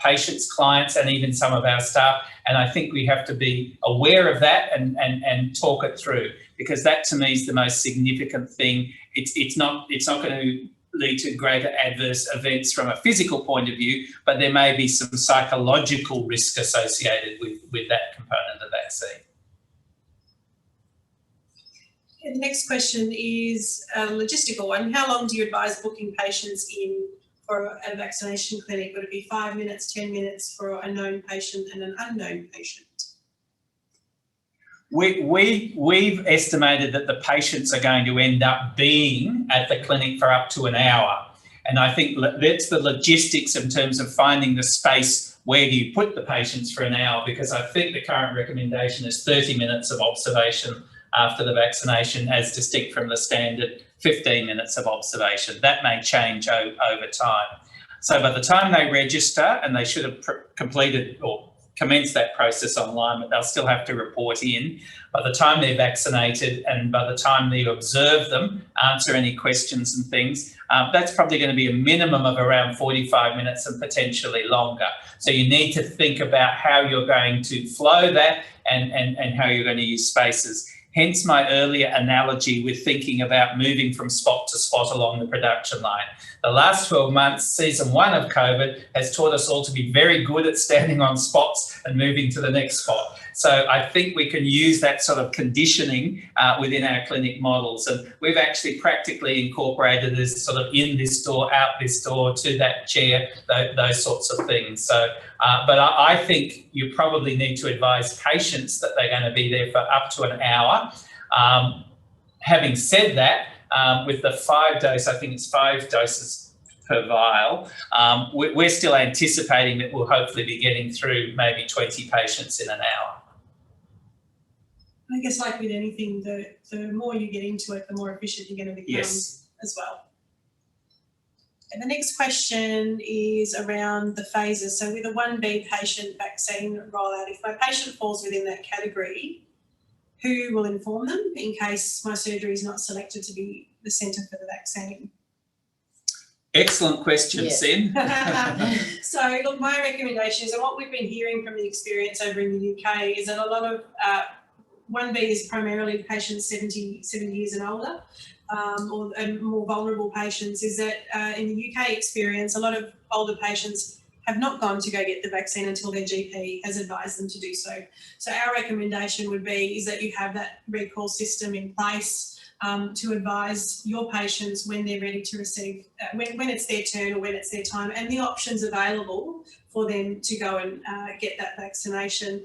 patients, clients, and even some of our staff. And I think we have to be aware of that and talk it through, because that to me is the most significant thing. It's not going to lead to greater adverse events from a physical point of view, but there may be some psychological risk associated with that component of the vaccine. The next question is a logistical one. How long do you advise booking patients in for a vaccination clinic? Would it be 5 minutes, 10 minutes for a known patient and an unknown patient? We've estimated that the patients are going to end up being at the clinic for up to an hour. And I think that's the logistics in terms of finding the space. Where do you put the patients for an hour? Because I think the current recommendation is 30 minutes of observation after the vaccination, as distinct from the standard 15 minutes of observation. That may change over time. So by the time they register, and they should have completed or commenced that process online, but they'll still have to report in. By the time they're vaccinated and by the time you observe them, answer any questions and things, that's probably going to be a minimum of around 45 minutes and potentially longer. So you need to think about how you're going to flow that and how you're going to use spaces. Hence my earlier analogy with thinking about moving from spot to spot along the production line. The last 12 months, season 1 of COVID, has taught us all to be very good at standing on spots and moving to the next spot. So I think we can use that sort of conditioning within our clinic models. And we've actually practically incorporated this sort of in this door, out this door, to that chair, those sorts of things. So, but I think you probably need to advise patients that they're going to be there for up to an hour. Having said that, with the 5 dose, I think it's 5 doses per vial, we're still anticipating that we'll hopefully be getting through maybe 20 patients in an hour. I guess like with anything, the more you get into it, the more efficient you're going to become as well. And the next question is around the phases. So with a 1B patient vaccine rollout, if my patient falls within that category, who will inform them in case my surgery is not selected to be the centre for the vaccine? Excellent question, Sin. So look, my recommendation is, and what we've been hearing from the experience over in the UK, is that a lot of 1B is primarily patients 70 years and older, and more vulnerable patients, is that in the UK experience, a lot of older patients have not gone to go get the vaccine until their GP has advised them to do so. So our recommendation would be is that you have that recall system in place to advise your patients when they're ready to receive, when it's their turn or when it's their time, and the options available for them to go and get that vaccination.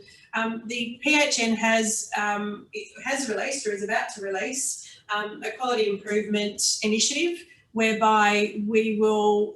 The PHN has released, or is about to release, a quality improvement initiative whereby we will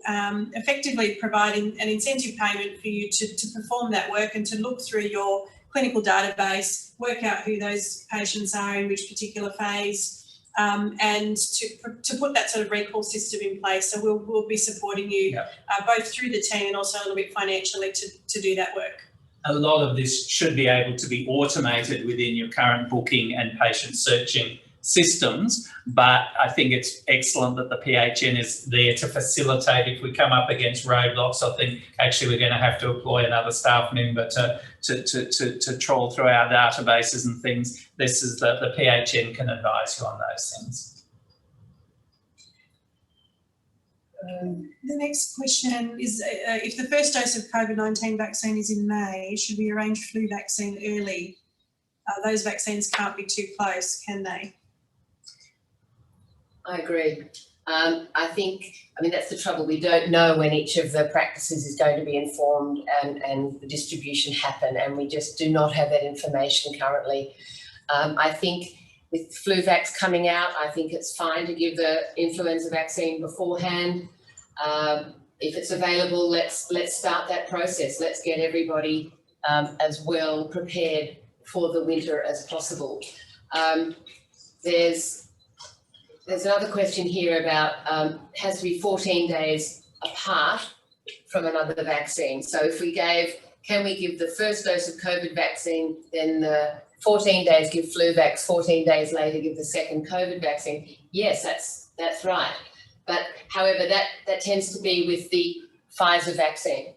effectively provide an incentive payment for you to perform that work and to look through your clinical database, work out who those patients are in which particular phase, and to put that sort of recall system in place. So we'll be supporting you both through the team and also a little bit financially to do that work. A lot of this should be able to be automated within your current booking and patient searching systems, but I think it's excellent that the PHN is there to facilitate if we come up against roadblocks. I think actually we're going to have to employ another staff member to trawl through our databases and things. This is the PHN can advise you on those things. The next question is, if the first dose of COVID-19 vaccine is in May, should we arrange flu vaccine early? Those vaccines can't be too close, can they? I agree. I mean, that's the trouble. We don't know when each of the practices is going to be informed and the distribution happen, and we just do not have that information currently. I think with flu vax coming out, I think it's fine to give the influenza vaccine beforehand. If it's available, let's start that process. Let's get everybody as well prepared for the winter as possible. There's another question here about has to be 14 days apart from another vaccine. So if we can we give the first dose of COVID vaccine, then the 14 days give flu vax, 14 days later give the second COVID vaccine? Yes, that's right. But however, that tends to be with the Pfizer vaccine.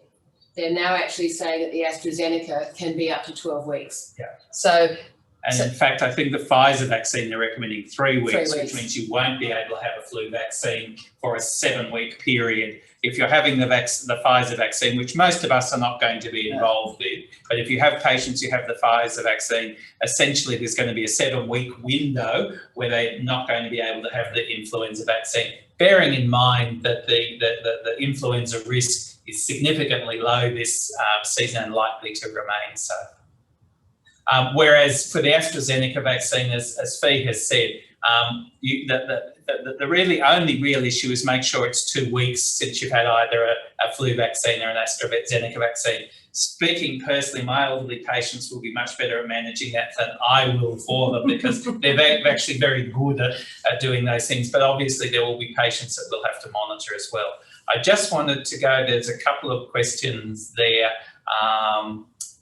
They're now actually saying that the AstraZeneca can be up to 12 weeks. Yeah. In fact, I think the Pfizer vaccine, they're recommending 3 weeks, which means you won't be able to have a flu vaccine for a 7-week period. If you're having the Pfizer vaccine, which most of us are not going to be involved in, but if you have patients who have the Pfizer vaccine, essentially there's going to be a 7-week window where they're not going to be able to have the influenza vaccine, bearing in mind that the influenza risk is significantly low this season and likely to remain so. Whereas for the AstraZeneca vaccine, as Fee has said, the really only real issue is make sure it's 2 weeks since you've had either a flu vaccine or an AstraZeneca vaccine. Speaking personally, my elderly patients will be much better at managing that than I will for them because they're actually very good at doing those things. But obviously there will be patients that we'll have to monitor as well. I just wanted to go, there's a couple of questions there.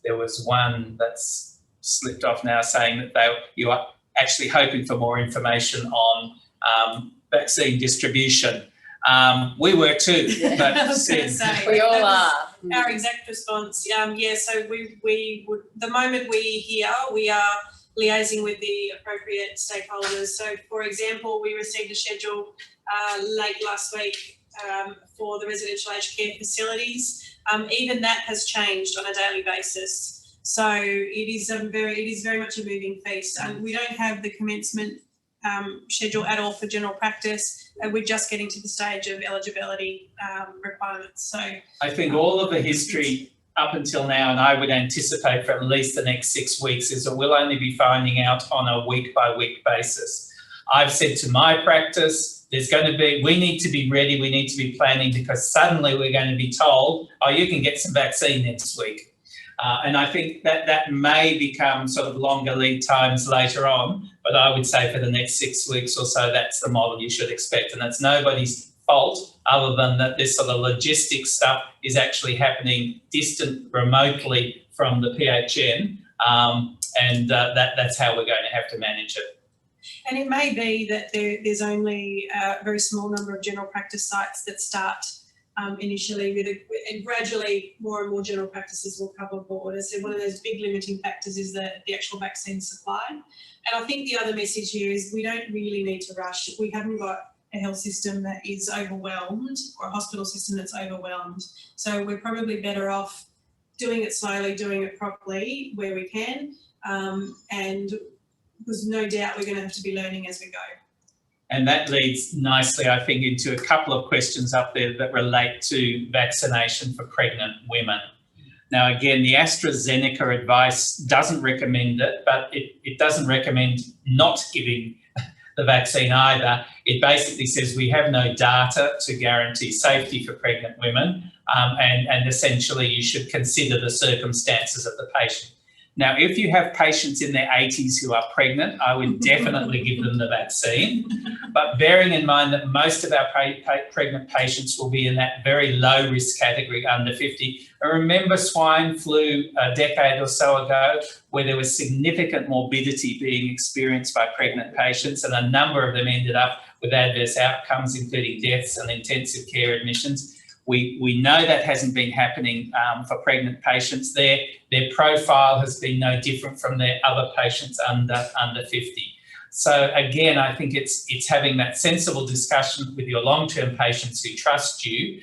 There was one that's slipped off now saying that you are actually hoping for more information on vaccine distribution. We were too, but we all are. Our exact response, so we would, the moment we hear, we are liaising with the appropriate stakeholders. So for example, we received a schedule late last week for the residential aged care facilities. Even that has changed on a daily basis. So it is very much a moving feast. We don't have the commencement schedule at all for general practice. We're just getting to the stage of eligibility requirements. So I think all of the history up until now, and I would anticipate for at least the next 6 weeks, is that we'll only be finding out on a week-by-week basis. I've said to my practice, we need to be ready, we need to be planning, because suddenly we're going to be told, oh, you can get some vaccine next week. And I think that may become sort of longer lead times later on, but I would say for the next 6 weeks or so, that's the model you should expect. And that's nobody's fault, other than that this sort of logistics stuff is actually happening distant, remotely from the PHN, and that's how we're going to have to manage it. And it may be that there's only a very small number of general practice sites that start initially and gradually more and more general practices will come on board. As I said, one of those big limiting factors is the actual vaccine supply. And I think the other message here is we don't really need to rush. We haven't got a health system that is overwhelmed or a hospital system that's overwhelmed. So we're probably better off doing it slowly, doing it properly where we can, and there's no doubt we're going to have to be learning as we go. And that leads nicely, I think, into a couple of questions up there that relate to vaccination for pregnant women. Now, again, the AstraZeneca advice doesn't recommend it, but it doesn't recommend not giving the vaccine either. It basically says we have no data to guarantee safety for pregnant women, and essentially you should consider the circumstances of the patient. Now, if you have patients in their 80s who are pregnant, I would definitely give them the vaccine. But bearing in mind that most of our pregnant patients will be in that very low risk category, under 50. I remember swine flu a decade or so ago, where there was significant morbidity being experienced by pregnant patients, and a number of them ended up with adverse outcomes, including deaths and intensive care admissions. We know that hasn't been happening for pregnant patients. Their profile has been no different from their other patients under 50. So again, I think it's having that sensible discussion with your long-term patients who trust you,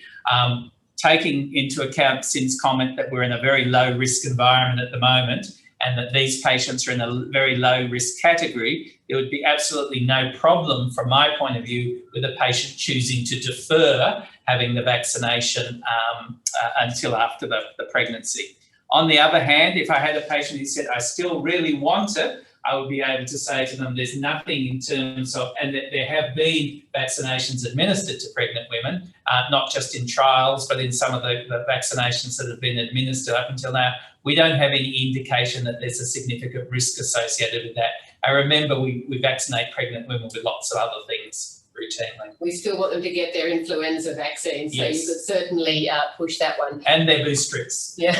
taking into account Cin's comment that we're in a very low-risk environment at the moment, and that these patients are in a very low-risk category. There would be absolutely no problem, from my point of view, with a patient choosing to defer having the vaccination until after the pregnancy. On the other hand, if I had a patient who said, I still really want it, I would be able to say to them, there's nothing in terms of, and that there have been vaccinations administered to pregnant women, not just in trials, but in some of the vaccinations that have been administered up until now. We don't have any indication that there's a significant risk associated with that. I remember we vaccinate pregnant women with lots of other things routinely. We still want them to get their influenza vaccine, so yes. You could certainly push that one. And their boostrix. Yeah.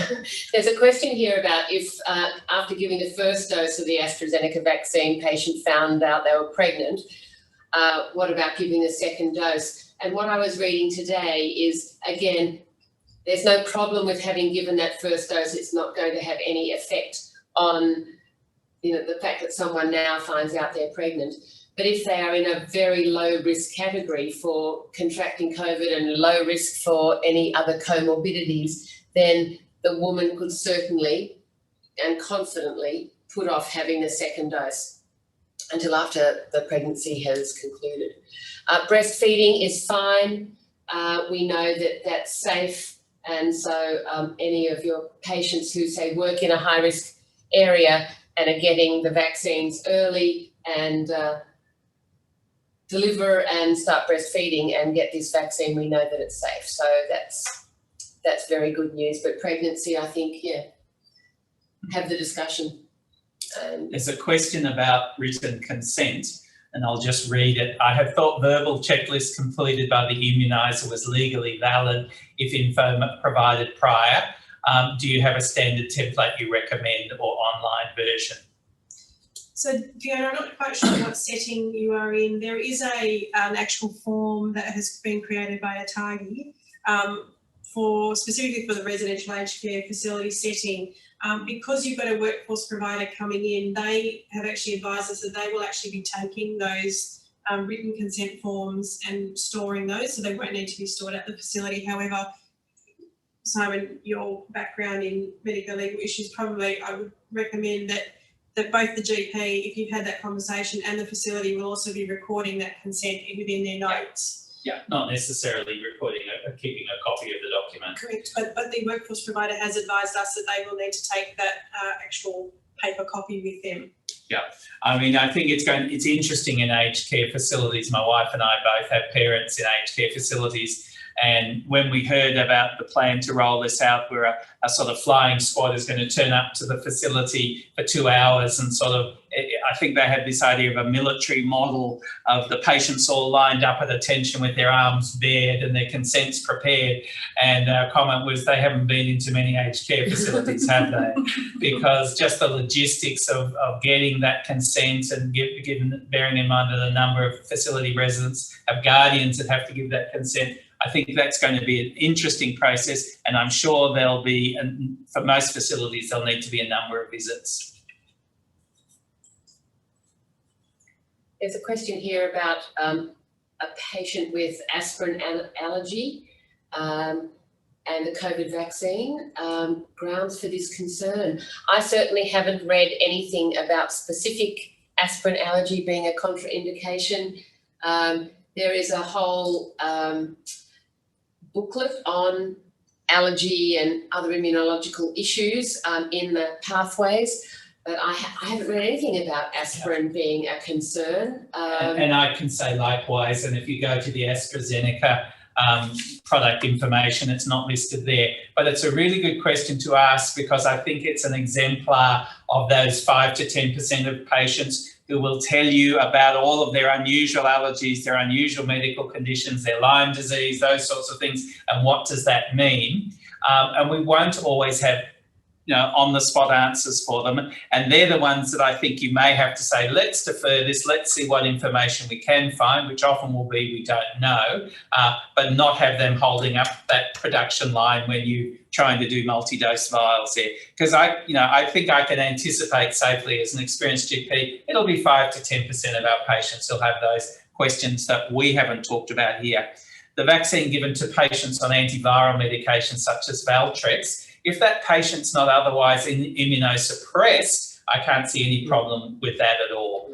There's a question here about if after giving the first dose of the AstraZeneca vaccine, patient found out they were pregnant, what about giving a second dose? And what I was reading today is, again, there's no problem with having given that first dose. It's not going to have any effect on, the fact that someone now finds out they're pregnant. But if they are in a very low risk category for contracting COVID and low risk for any other comorbidities, then the woman could certainly and confidently put off having the second dose until after the pregnancy has concluded. Breastfeeding is fine. We know that that's safe. And so any of your patients who, say, work in a high-risk area and are getting the vaccines early and deliver and start breastfeeding and get this vaccine, we know that it's safe. So that's very good news. But pregnancy, I think, have the discussion. There's a question about written consent, and I'll just read it. I have thought verbal checklist completed by the immuniser was legally valid if info provided prior. Do you have a standard template you recommend or online version? So, Fiona, I'm not quite sure what setting you are in. There is an actual form that has been created by ATAGI specifically for the residential aged care facility setting. Because you've got a workforce provider coming in, they have actually advised us that they will actually be taking those written consent forms and storing those, so they won't need to be stored at the facility. However, Simon, your background in medical legal issues, probably I would recommend that both the GP, if you've had that conversation, and the facility will also be recording that consent within their notes. Yeah, not necessarily recording keeping a copy of the document. Correct, but the workforce provider has advised us that they will need to take that actual paper copy with them. Yeah, I mean, I think it's interesting in aged care facilities. My wife and I both have parents in aged care facilities And when we heard about the plan to roll this out, where a sort of flying squad is going to turn up to the facility for 2 hours and sort of, I think they had this idea of a military model of the patients all lined up at attention with their arms bared and their consents prepared. And our comment was they haven't been into many aged care facilities, have they? Because just the logistics of getting that consent and bearing in mind that a number of facility residents have guardians that have to give that consent, I think that's going to be an interesting process, and I'm sure there'll be, for most facilities, there'll need to be a number of visits. There's a question here about a patient with aspirin allergy and the COVID vaccine. Grounds for this concern. I certainly haven't read anything about specific aspirin allergy being a contraindication. There is a whole booklet on allergy and other immunological issues in the pathways, but I haven't read anything about aspirin being a concern. And I can say likewise, and if you go to the AstraZeneca product information, it's not listed there. But it's a really good question to ask, because I think it's an exemplar of those 5 to 10% of patients who will tell you about all of their unusual allergies, their unusual medical conditions, their Lyme disease, those sorts of things, and what does that mean? And we won't always have, on-the-spot answers for them. And they're the ones that I think you may have to say, let's defer this, let's see what information we can find, which often will be we don't know, but not have them holding up that production line when you're trying to do multi-dose vials there. Because I think I can anticipate safely as an experienced GP, it'll be 5 to 10% of our patients who'll have those questions that we haven't talked about here. The vaccine given to patients on antiviral medications such as Valtrex, if that patient's not otherwise immunosuppressed, I can't see any problem with that at all.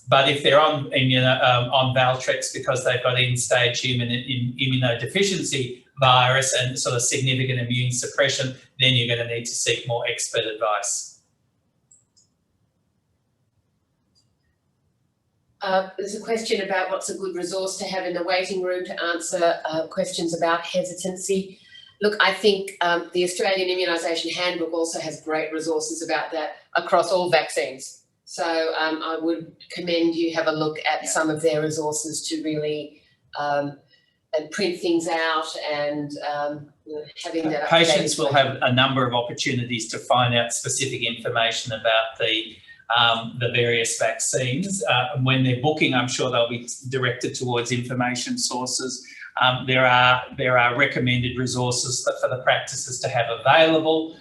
But if they're on Valtrex because they've got end-stage immunodeficiency virus and sort of significant immune suppression, then you're going to need to seek more expert advice. There's a question about what's a good resource to have in the waiting room to answer questions about hesitancy. Look, I think the Australian Immunisation Handbook also has great resources about that across all vaccines. So I would commend you have a look at some of their resources to really and print things out and having that. Patients will have a number of opportunities to find out specific information about the various vaccines. When they're booking, I'm sure they'll be directed towards information sources. There are recommended resources for the practices to have available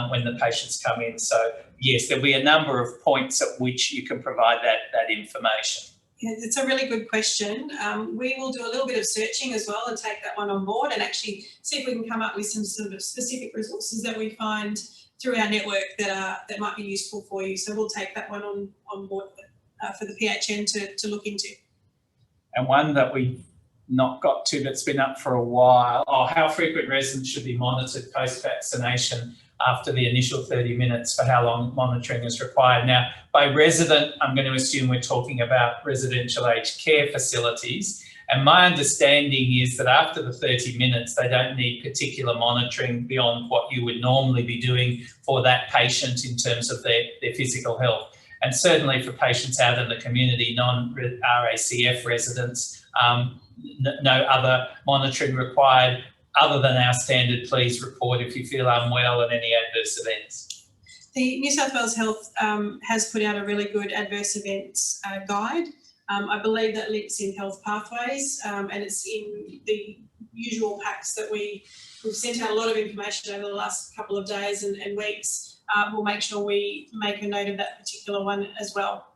when the patients come in. So yes, there'll be a number of points at which you can provide that information. Yeah, it's a really good question. We will do a little bit of searching as well and take that one on board and actually see if we can come up with some sort of specific resources that we find through our network that might be useful for you. So we'll take that one on board for the PHN to look into. And one that we've not got to, that's been up for a while, how frequent residents should be monitored post-vaccination after the initial 30 minutes, for how long monitoring is required. Now, by resident, I'm going to assume we're talking about residential aged care facilities. And my understanding is that after the 30 minutes, they don't need particular monitoring beyond what you would normally be doing for that patient in terms of their physical health. And certainly for patients out in the community, non-RACF residents, no other monitoring required other than our standard please report if you feel unwell and any adverse events. The New South Wales Health has put out a really good adverse events guide. I believe that links in Health Pathways and it's in the usual packs that we've sent out a lot of information over the last couple of days and weeks. We'll make sure we make a note of that particular one as well.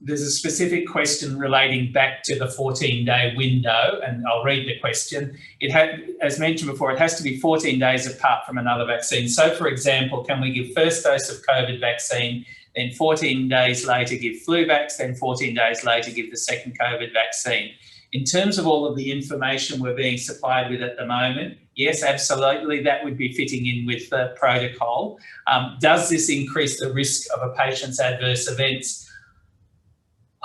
There's a specific question relating back to the 14-day window, and I'll read the question. As mentioned before, it has to be 14 days apart from another vaccine. So, for example, can we give first dose of COVID vaccine, then 14 days later give flu vax, then 14 days later give the second COVID vaccine? In terms of all of the information we're being supplied with at the moment, yes, absolutely, that would be fitting in with the protocol. Does this increase the risk of a patient's adverse events?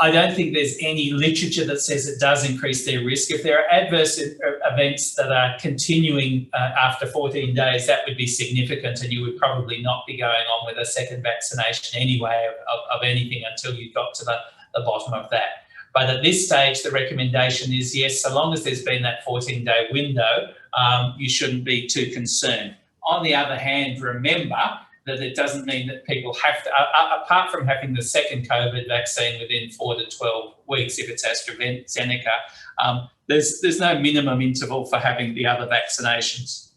I don't think there's any literature that says it does increase their risk. If there are adverse events that are continuing after 14 days, that would be significant, and you would probably not be going on with a second vaccination anyway of anything until you got to the bottom of that. But at this stage, the recommendation is yes, so long as there's been that 14-day window, you shouldn't be too concerned. On the other hand, remember that it doesn't mean that people have to, apart from having the second COVID vaccine within 4 to 12 weeks, if it's AstraZeneca, there's no minimum interval for having the other vaccinations.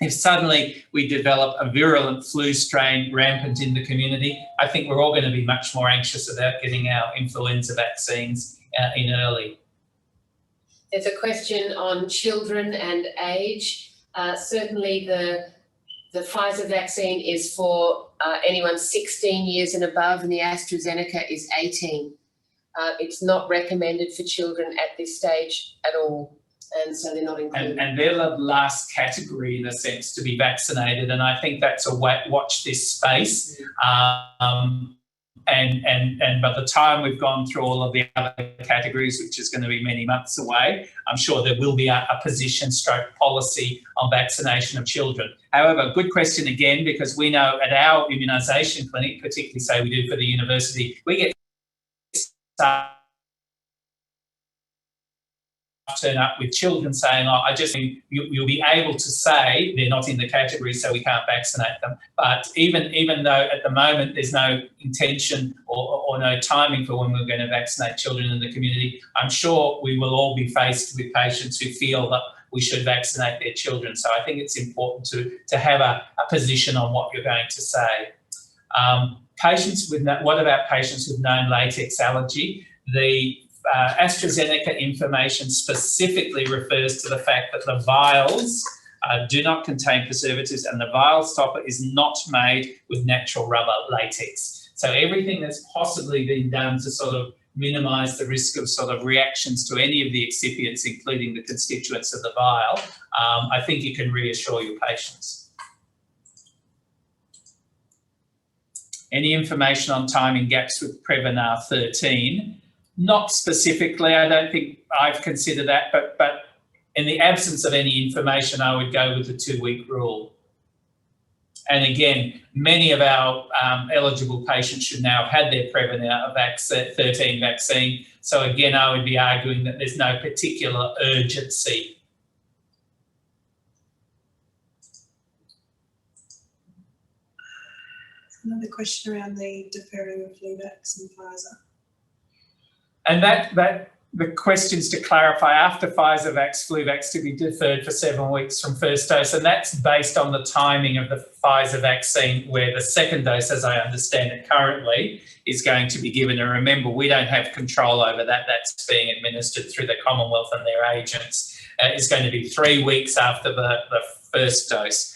If suddenly we develop a virulent flu strain rampant in the community, I think we're all going to be much more anxious about getting our influenza vaccines in early. There's a question on children and age. Certainly the Pfizer vaccine is for anyone 16 years and above, and the AstraZeneca is 18. It's not recommended for children at this stage at all, and so they're not included. And they're the last category, in a sense, to be vaccinated, and I think that's a watch this space. And by the time we've gone through all of the other categories, which is going to be many months away, I'm sure there will be a position stroke policy on vaccination of children. However, good question again, because we know at our immunisation clinic, particularly say we do for the university, we get staff turn up with children saying, oh, I just think you'll be able to say they're not in the category, so we can't vaccinate them. But even though at the moment there's no intention or no timing for when we're going to vaccinate children in the community, I'm sure we will all be faced with patients who feel that we should vaccinate their children. So I think it's important to have a position on what you're going to say. What about patients with known latex allergy? The AstraZeneca information specifically refers to the fact that the vials do not contain preservatives, and the vial stopper is not made with natural rubber latex. So everything that's possibly been done to sort of minimise the risk of sort of reactions to any of the excipients, including the constituents of the vial, I think you can reassure your patients. Any information on timing gaps with Prevnar 13? Not specifically, I don't think I've considered that, but in the absence of any information, I would go with the 2-week rule. And again, many of our eligible patients should now have had their Prevnar 13 vaccine. So again, I would be arguing that there's no particular urgency. Another question around the deferring of flu vax and Pfizer. And the questions to clarify after Pfizer flu vax to be deferred for 7 weeks from first dose, and that's based on the timing of the Pfizer vaccine, where the second dose, as I understand it currently, is going to be given. And remember, we don't have control over that. That's being administered through the Commonwealth and their agents. It's going to be 3 weeks after the first dose.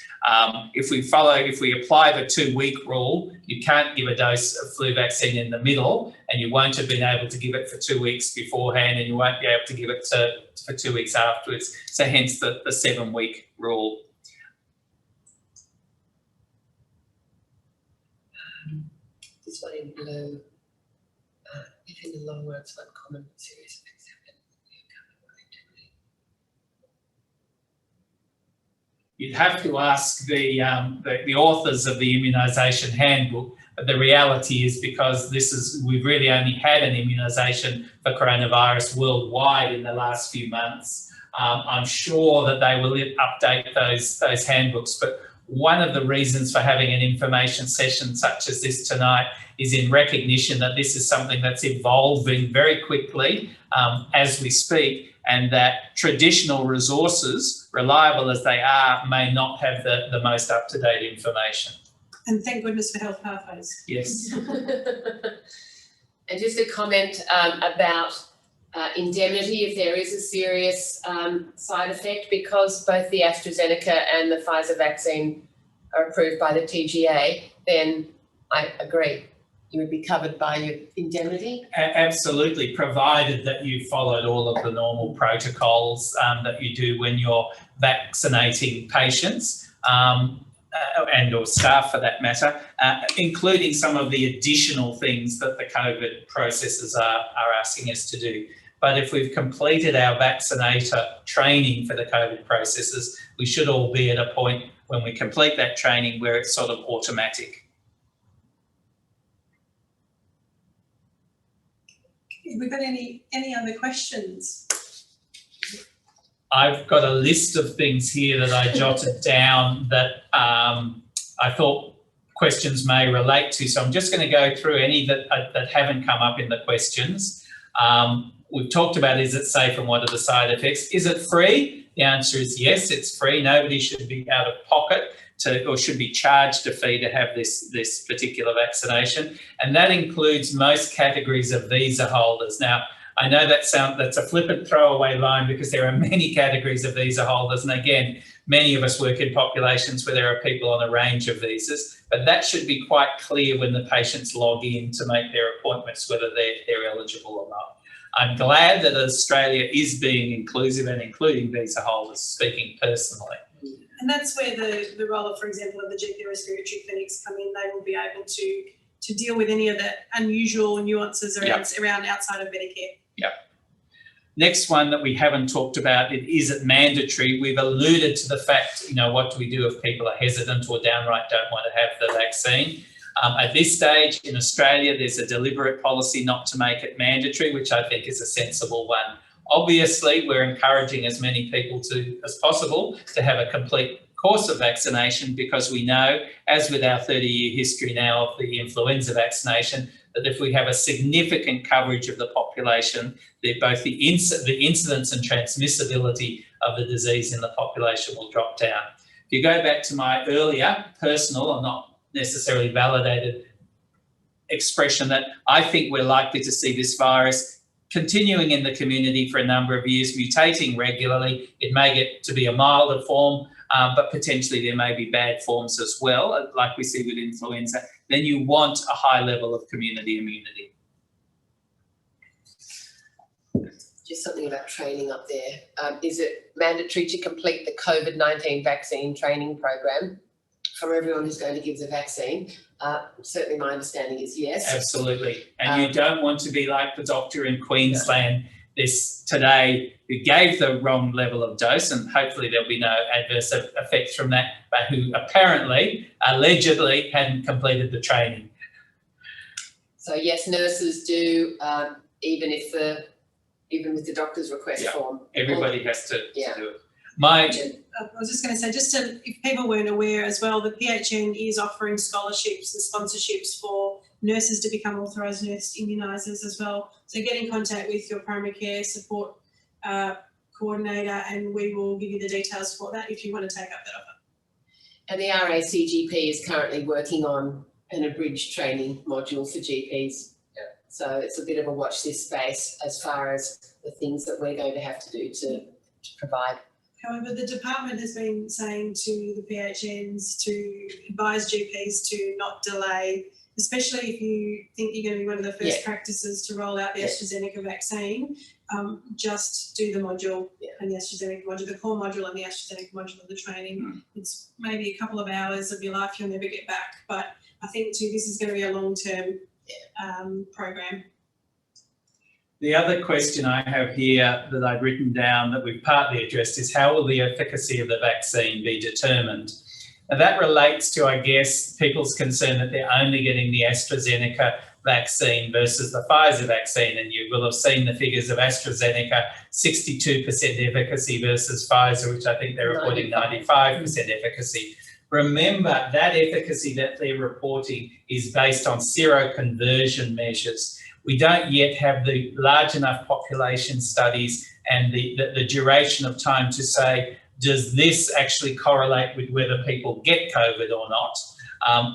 If we apply the 2-week rule, you can't give a dose of flu vaccine in the middle, and you won't have been able to give it for 2 weeks beforehand, and you won't be able to give it for 2 weeks afterwards. So hence the 7-week rule. This one in blue. If in the long run it's uncommon, serious effects happen. You'd have to ask the authors of the immunisation handbook, but the reality is, because we've really only had an immunisation for coronavirus worldwide in the last few months. I'm sure that they will update those handbooks, but one of the reasons for having an information session such as this tonight is in recognition that this is something that's evolving very quickly as we speak, and that traditional resources, reliable as they are, may not have the most up-to-date information. And thank goodness for health pathways. Yes. And just a comment about indemnity, if there is a serious side effect, because both the AstraZeneca and the Pfizer vaccine are approved by the TGA, then I agree. You would be covered by your indemnity? Absolutely, provided that you followed all of the normal protocols that you do when you're vaccinating patients. and or staff for that matter, including some of the additional things that the COVID processes are asking us to do. But if we've completed our vaccinator training for the COVID processes, we should all be at a point when we complete that training where it's sort of automatic. Have we got any other questions? I've got a list of things here that I jotted down that I thought questions may relate to. So I'm just going to go through any that haven't come up in the questions. We've talked about, is it safe and what are the side effects? Is it free? The answer is yes, it's free. Nobody should be out of pocket or should be charged a fee to have this particular vaccination. And that includes most categories of visa holders. Now, I know that's a flippant throwaway line because there are many categories of visa holders. And again, many of us work in populations where there are people on a range of visas, but that should be quite clear when the patients log in to make their appointments, whether they're eligible or not. I'm glad that Australia is being inclusive and including visa holders, speaking personally. And that's where the role of, for example, of the GP respiratory clinics come in. They will be able to deal with any of the unusual nuances around outside of Medicare. Yep. Next one that we haven't talked about, is it mandatory? We've alluded to the fact, what do we do if people are hesitant or downright don't want to have the vaccine? At this stage in Australia, there's a deliberate policy not to make it mandatory, which I think is a sensible one. Obviously, we're encouraging as many people as possible to have a complete course of vaccination because we know, as with our 30-year history now of the influenza vaccination, that if we have a significant coverage of the population, that both the incidence and transmissibility of the disease in the population will drop down. If you go back to my earlier personal or not necessarily validated expression that I think we're likely to see this virus continuing in the community for a number of years, mutating regularly. It may get to be a milder form, but potentially there may be bad forms as well, like we see with influenza. Then you want a high level of community immunity. Just something about training up there. Is it mandatory to complete the COVID-19 vaccine training program for everyone who's going to give the vaccine? Certainly my understanding is yes. Absolutely. And you don't want to be like the doctor in Queensland today who gave the wrong level of dose, and hopefully there'll be no adverse effects from that, but who apparently, allegedly, hadn't completed the training. So yes, nurses do, even with the doctor's request form. Everybody has to do it. I was just going to say, if people weren't aware as well, the PHN is offering scholarships and sponsorships for nurses to become authorised nurse immunisers as well. So get in contact with your primary care support coordinator and we will give you the details for that if you want to take up that offer. And the RACGP is currently working on an abridged training module for GPs. Yeah. So it's a bit of a watch this space as far as the things that we're going to have to do to provide. However, the department has been saying to the PHNs to advise GPs to not delay, especially if you think you're going to be one of the first practices to roll out the AstraZeneca vaccine. Just do the module and the AstraZeneca module, the core module and the AstraZeneca module of the training. It's maybe a couple of hours of your life you'll never get back, but I think too this is going to be a long-term program. The other question I have here that I've written down that we've partly addressed is how will the efficacy of the vaccine be determined? Now that relates to, I guess, people's concern that they're only getting the AstraZeneca vaccine versus the Pfizer vaccine, and you will have seen the figures of AstraZeneca, 62% efficacy versus Pfizer, which I think they're reporting 95% efficacy. Remember, that efficacy that they're reporting is based on seroconversion measures. We don't yet have the large enough population studies and the duration of time to say, does this actually correlate with whether people get COVID or not?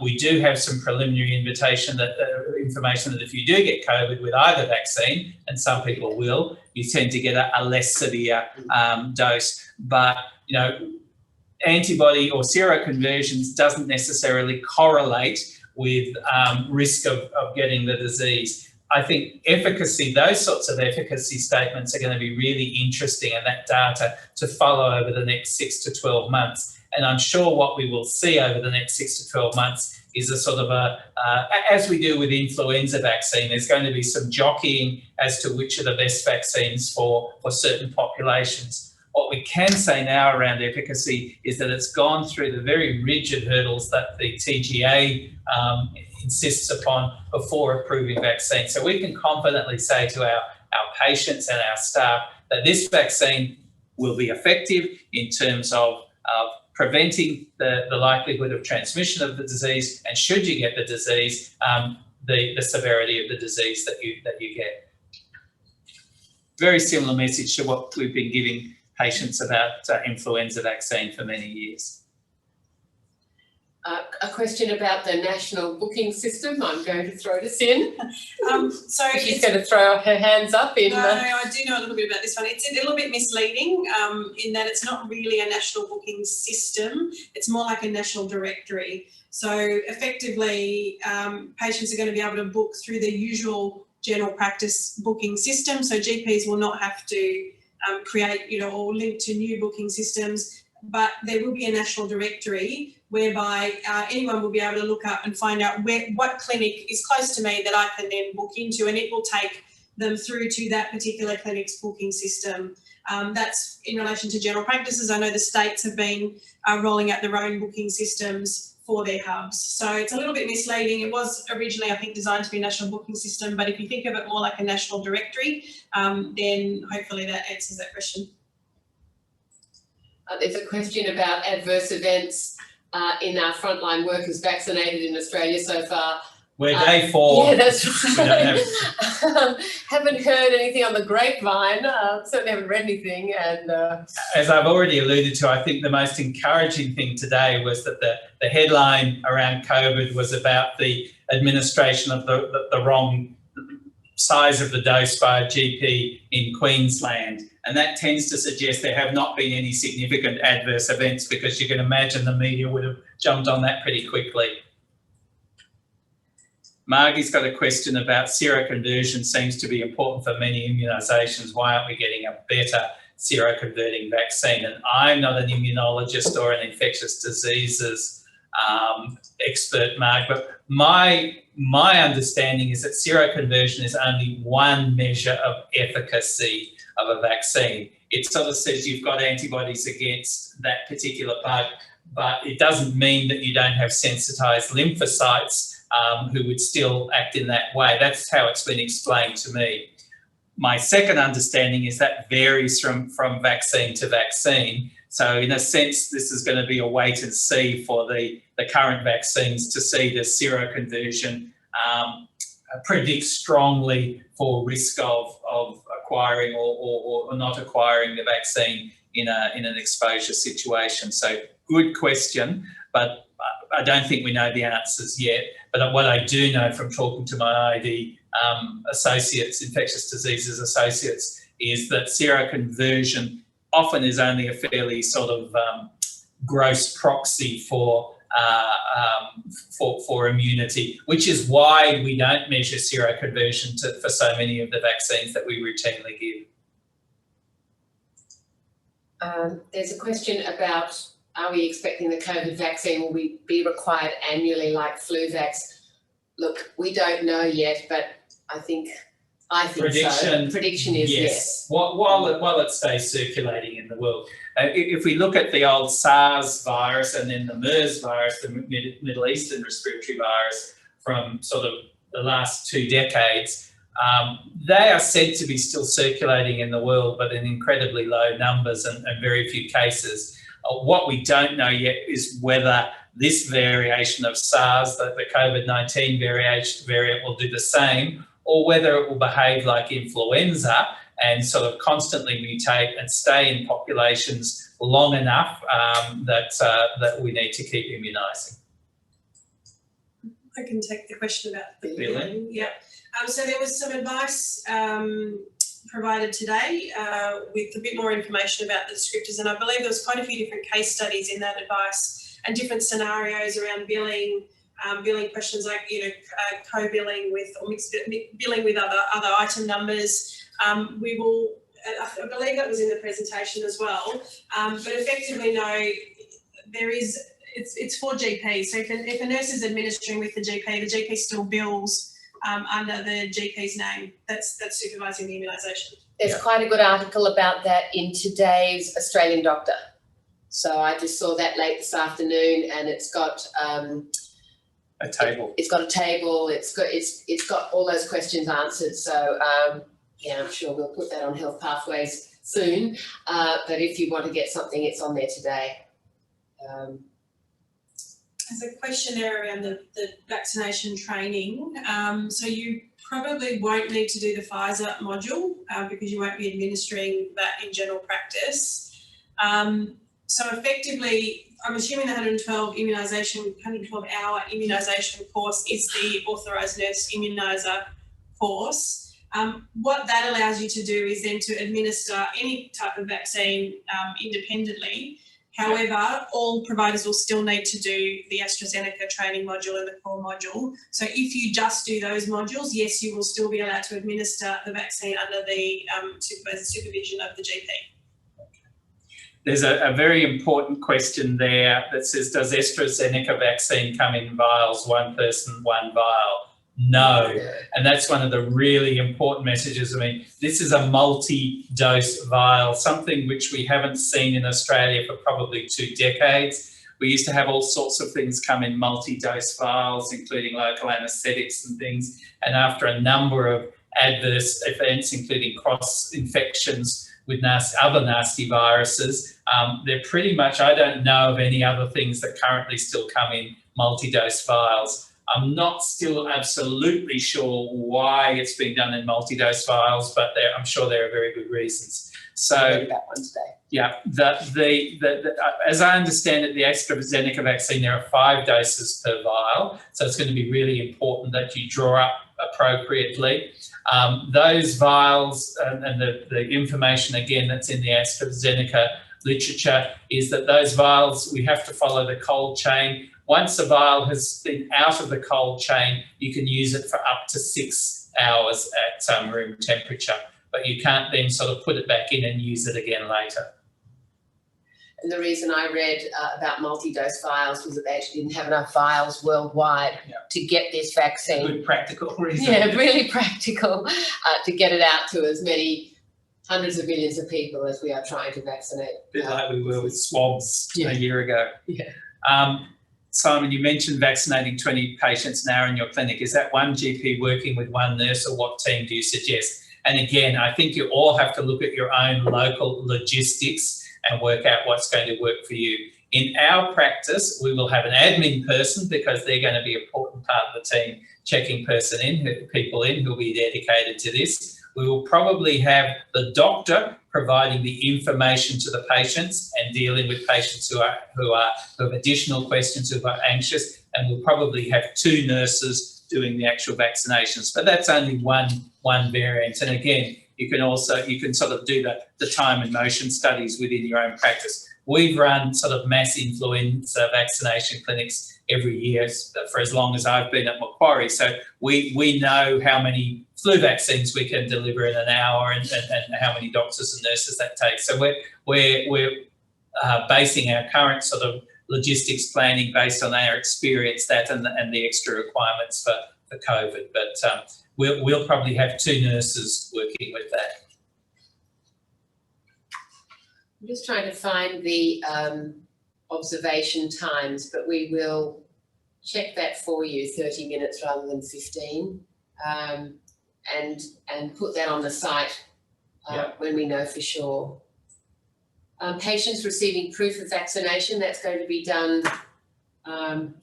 We do have some preliminary information that if you do get COVID with either vaccine, and some people will, you tend to get a less severe dose. But, antibody or seroconversions doesn't necessarily correlate with risk of getting the disease. I think efficacy, those sorts of efficacy statements are going to be really interesting, and that data to follow over the next 6 to 12 months. And I'm sure what we will see over the next 6 to 12 months is a sort of as we do with influenza vaccine, there's going to be some jockeying as to which are the best vaccines for certain populations. What we can say now around efficacy is that it's gone through the very rigid hurdles that the TGA insists upon before approving vaccines. So we can confidently say to our patients and our staff that this vaccine will be effective in terms of preventing the likelihood of transmission of the disease, and should you get the disease, the severity of the disease that you get. Very similar message to what we've been giving patients about influenza vaccine for many years. A question about the national booking system. I'm going to throw this in. So she's going to throw her hands up in. No, I do know a little bit about this one. It's a little bit misleading in that it's not really a national booking system. It's more like a national directory. So effectively, patients are going to be able to book through the usual general practice booking system. So GPs will not have to create, or link to new booking systems, but there will be a national directory whereby anyone will be able to look up and find out what clinic is close to me that I can then book into, and it will take them through to that particular clinic's booking system. That's in relation to general practices. I know the states have been rolling out their own booking systems for their hubs. So it's a little bit misleading. It was originally, I think, designed to be a national booking system, but if you think of it more like a national directory, then hopefully that answers that question. There's a question about adverse events in our frontline workers vaccinated in Australia so far. We're day 4. Yeah, that's right. Haven't heard anything on the grapevine. Certainly haven't read anything. And as I've already alluded to, I think the most encouraging thing today was that the headline around COVID was about the administration of the wrong size of the dose by a GP in Queensland. And that tends to suggest there have not been any significant adverse events, because you can imagine the media would have jumped on that pretty quickly. Margie's got a question about seroconversion. Seems to be important for many immunisations. Why aren't we getting a better seroconverting vaccine? And I'm not an immunologist or an infectious diseases expert, Marg, but my understanding is that seroconversion is only one measure of efficacy of a vaccine. It sort of says you've got antibodies against that particular bug, but it doesn't mean that you don't have sensitised lymphocytes who would still act in that way. That's how it's been explained to me. My second understanding is that varies from vaccine to vaccine. So in a sense, this is going to be a wait and see for the current vaccines to see the seroconversion predict strongly for risk of acquiring or not acquiring the vaccine in an exposure situation. So good question, but I don't think we know the answers yet. But what I do know from talking to my ID associates, infectious diseases associates, is that seroconversion often is only a fairly sort of gross proxy for immunity, which is why we don't measure seroconversion for so many of the vaccines that we routinely give. There's a question about, are we expecting the COVID vaccine will be required annually like flu vax? Look, we don't know yet, but I think so. Prediction is yes. While it stays circulating in the world. If we look at the old SARS virus and then the MERS virus, the Middle Eastern respiratory virus from sort of the last 2 decades, they are said to be still circulating in the world, but in incredibly low numbers and very few cases. What we don't know yet is whether this variation of SARS, the COVID-19 variant, will do the same, or whether it will behave like influenza and sort of constantly mutate and stay in populations long enough that we need to keep immunising. I can take the question about the billing. Yeah. So there was some advice provided today with a bit more information about the descriptors, and I believe there was quite a few different case studies in that advice and different scenarios around billing, billing questions like co-billing with or mixed billing with other item numbers. We will, I believe that was in the presentation as well, but effectively no, it's for GPs. So if a nurse is administering with the GP still bills under the GP's name. That's supervising the immunisation. There's quite a good article about that in today's Australian Doctor. So I just saw that late this afternoon, and it's got a table. It's got a table. It's got all those questions answered. So yeah, I'm sure we'll put that on Health Pathways soon. But if you want to get something, it's on there today. There's a questionnaire around the vaccination training. So you probably won't need to do the Pfizer module because you won't be administering that in general practice. So effectively, I'm assuming the 112-hour immunisation course is the authorised nurse immuniser course. What that allows you to do is then to administer any type of vaccine independently. However, all providers will still need to do the AstraZeneca training module and the core module. So if you just do those modules, yes, you will still be allowed to administer the vaccine under the supervision of the GP. There's a very important question there that says, does AstraZeneca vaccine come in vials, one person, one vial? No. And that's one of the really important messages. I mean, this is a multi-dose vial, something which we haven't seen in Australia for probably 2 decades. We used to have all sorts of things come in multi-dose vials, including local anaesthetics and things. And after a number of adverse events, including cross-infections with other nasty viruses, they're pretty much, I don't know of any other things that currently still come in multi-dose vials. I'm not still absolutely sure why it's being done in multi-dose vials, but I'm sure there are very good reasons. So, yeah, as I understand it, the AstraZeneca vaccine, there are 5 doses per vial, so it's going to be really important that you draw up appropriately. Those vials and the information, again, that's in the AstraZeneca literature is that those vials, we have to follow the cold chain. Once a vial has been out of the cold chain, you can use it for up to 6 hours at room temperature, but you can't then sort of put it back in and use it again later. And the reason I read about multi-dose vials was that they actually didn't have enough vials worldwide to get this vaccine. Good practical reason. Yeah, really practical to get it out to as many hundreds of millions of people as we are trying to vaccinate. A bit like we were with swabs a year ago. Yeah. Simon, you mentioned vaccinating 20 patients an hour in your clinic. Is that one GP working with one nurse, or what team do you suggest? And again, I think you all have to look at your own local logistics and work out what's going to work for you. In our practice, we will have an admin person because they're going to be an important part of the team, checking people in who will be dedicated to this. We will probably have the doctor providing the information to the patients and dealing with patients who have additional questions, who are anxious, and we'll probably have 2 nurses doing the actual vaccinations. But that's only one variant. And again, you can sort of do the time and motion studies within your own practice. We've run sort of mass influenza vaccination clinics every year for as long as I've been at Macquarie. So we know how many flu vaccines we can deliver in an hour and how many doctors and nurses that takes. So we're basing our current sort of logistics planning based on our experience and the extra requirements for COVID. But we'll probably have 2 nurses working with that. I'm just trying to find the observation times, but we will check that for you, 30 minutes rather than 15, and put that on the site when we know for sure. Patients receiving proof of vaccination, that's going to be done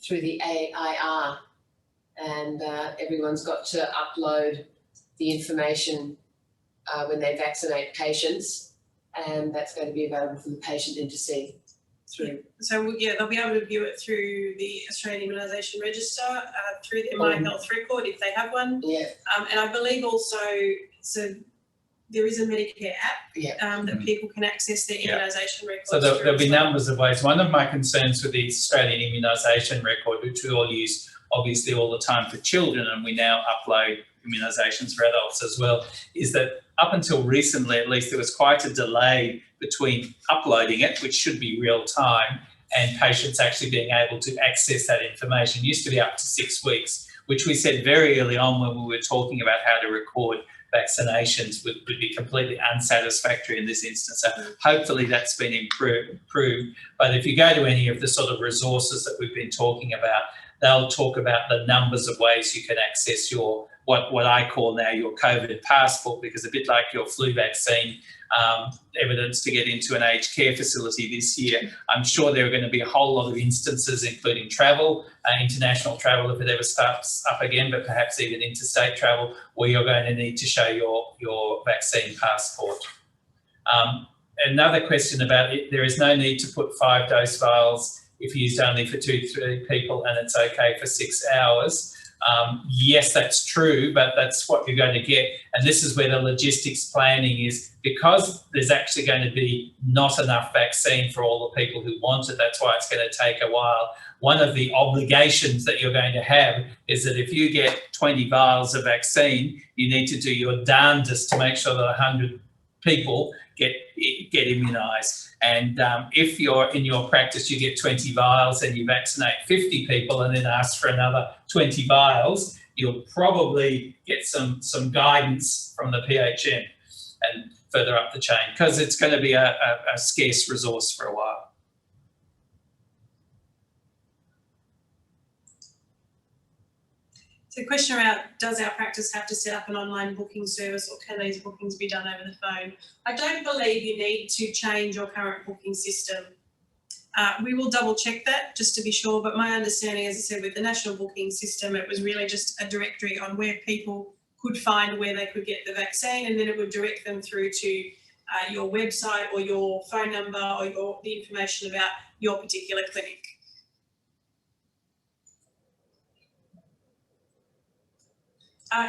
through the AIR, and everyone's got to upload the information when they vaccinate patients, and that's going to be available for the patient then to see through. So they'll be able to view it through the Australian Immunisation Register, through the My Health record if they have one. Yeah. And I believe also, so there is a Medicare app that people can access their immunisation records. So there'll be numbers of ways. One of my concerns with the Australian immunisation record, which we all use obviously all the time for children, and we now upload immunisations for adults as well, is that up until recently, at least, there was quite a delay between uploading it, which should be real time, and patients actually being able to access that information. It used to be up to 6 weeks, which we said very early on when we were talking about how to record vaccinations would be completely unsatisfactory in this instance. So hopefully that's been improved. But if you go to any of the sort of resources that we've been talking about, they'll talk about the numbers of ways you can access your, what I call now your COVID passport, because a bit like your flu vaccine evidence to get into an aged care facility this year, I'm sure there are going to be a whole lot of instances, including travel, international travel if it ever starts up again, but perhaps even interstate travel, where you're going to need to show your vaccine passport. Another question about it, there is no need to put 5-dose vials if used only for 2-3 people and it's okay for 6 hours. Yes, that's true, but that's what you're going to get. And this is where the logistics planning is, because there's actually going to be not enough vaccine for all the people who want it. That's why it's going to take a while. One of the obligations that you're going to have is that if you get 20 vials of vaccine, you need to do your darndest to make sure that 100 people get immunised. And if you're in your practice, you get 20 vials and you vaccinate 50 people and then ask for another 20 vials, you'll probably get some guidance from the PHM and further up the chain, because it's going to be a scarce resource for a while. So the question about, does our practice have to set up an online booking service, or can these bookings be done over the phone? I don't believe you need to change your current booking system. We will double check that just to be sure, but my understanding, as I said, with the national booking system, it was really just a directory on where people could find where they could get the vaccine, and then it would direct them through to your website or your phone number or the information about your particular clinic.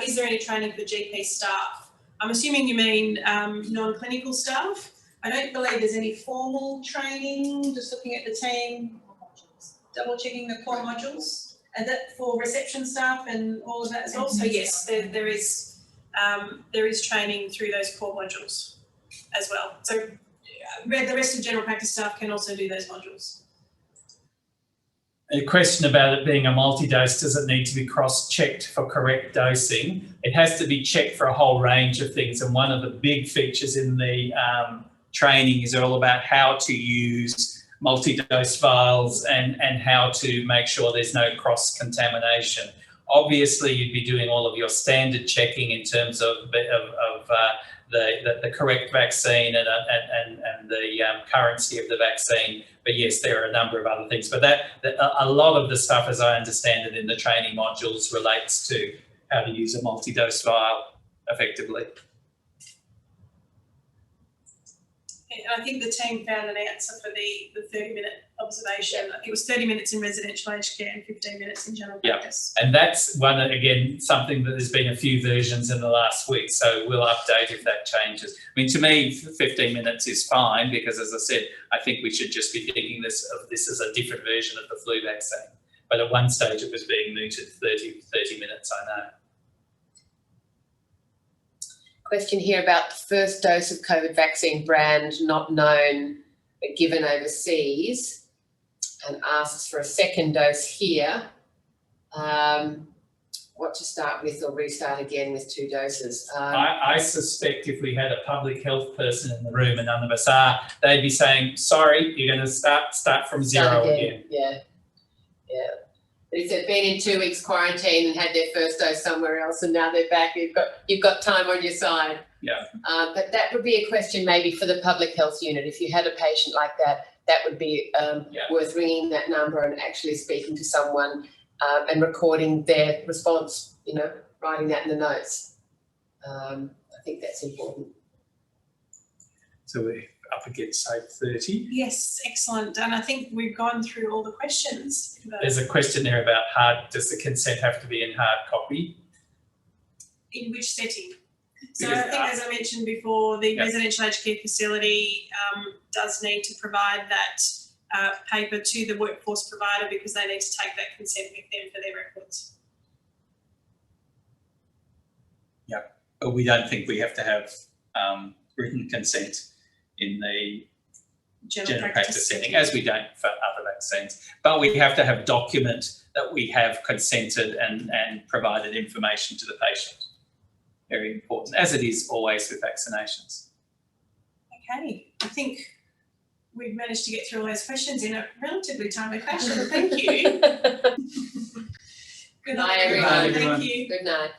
Is there any training for GP staff? I'm assuming you mean non-clinical staff. I don't believe there's any formal training. Just looking at the team, double checking the core modules. And that for reception staff and all of that as well. So yes, there is training through those core modules as well. So the rest of general practice staff can also do those modules. A question about it being a multi-dose, does it need to be cross-checked for correct dosing? It has to be checked for a whole range of things, and one of the big features in the training is all about how to use multi-dose vials and how to make sure there's no cross-contamination. Obviously, you'd be doing all of your standard checking in terms of the correct vaccine and the currency of the vaccine. But yes, there are a number of other things. But a lot of the stuff, as I understand it, in the training modules relates to how to use a multi-dose vial effectively. And I think the team found an answer for the 30-minute observation. I think it was 30 minutes in residential aged care and 15 minutes in general practice. And that's one, again, something that there's been a few versions in the last week, so we'll update if that changes. I mean, to me, 15 minutes is fine, because as I said, I think we should just be thinking of this as a different version of the flu vaccine. But at one stage it was being mooted 30 minutes, I know. Question here about the first dose of COVID vaccine brand not known but given overseas, and asks for a second dose here. What to start with or restart again with 2 doses? I suspect if we had a public health person in the room, and none of us are, they'd be saying, sorry, you're going to start from zero again. Yeah. But if they've been in 2 weeks quarantine and had their first dose somewhere else and now they're back, you've got time on your side. Yeah. But that would be a question maybe for the public health unit. If you had a patient like that, that would be worth ringing that number and actually speaking to someone and recording their response, writing that in the notes. I think that's important. So we're up against, say, 30. Yes, excellent. And I think we've gone through all the questions. There's a question there about does the consent have to be in hard copy? In which setting? So I think, as I mentioned before, the residential aged care facility does need to provide that paper to the workforce provider, because they need to take that consent with them for their records. Yeah, but we don't think we have to have written consent in the general practice setting, as we don't for other vaccines. But we have to have document that we have consented and provided information to the patient. Very important, as it is always with vaccinations. Okay, I think we've managed to get through all those questions in a relatively timely fashion. Thank you. Good night, Bye, everyone. Thank you. Good night.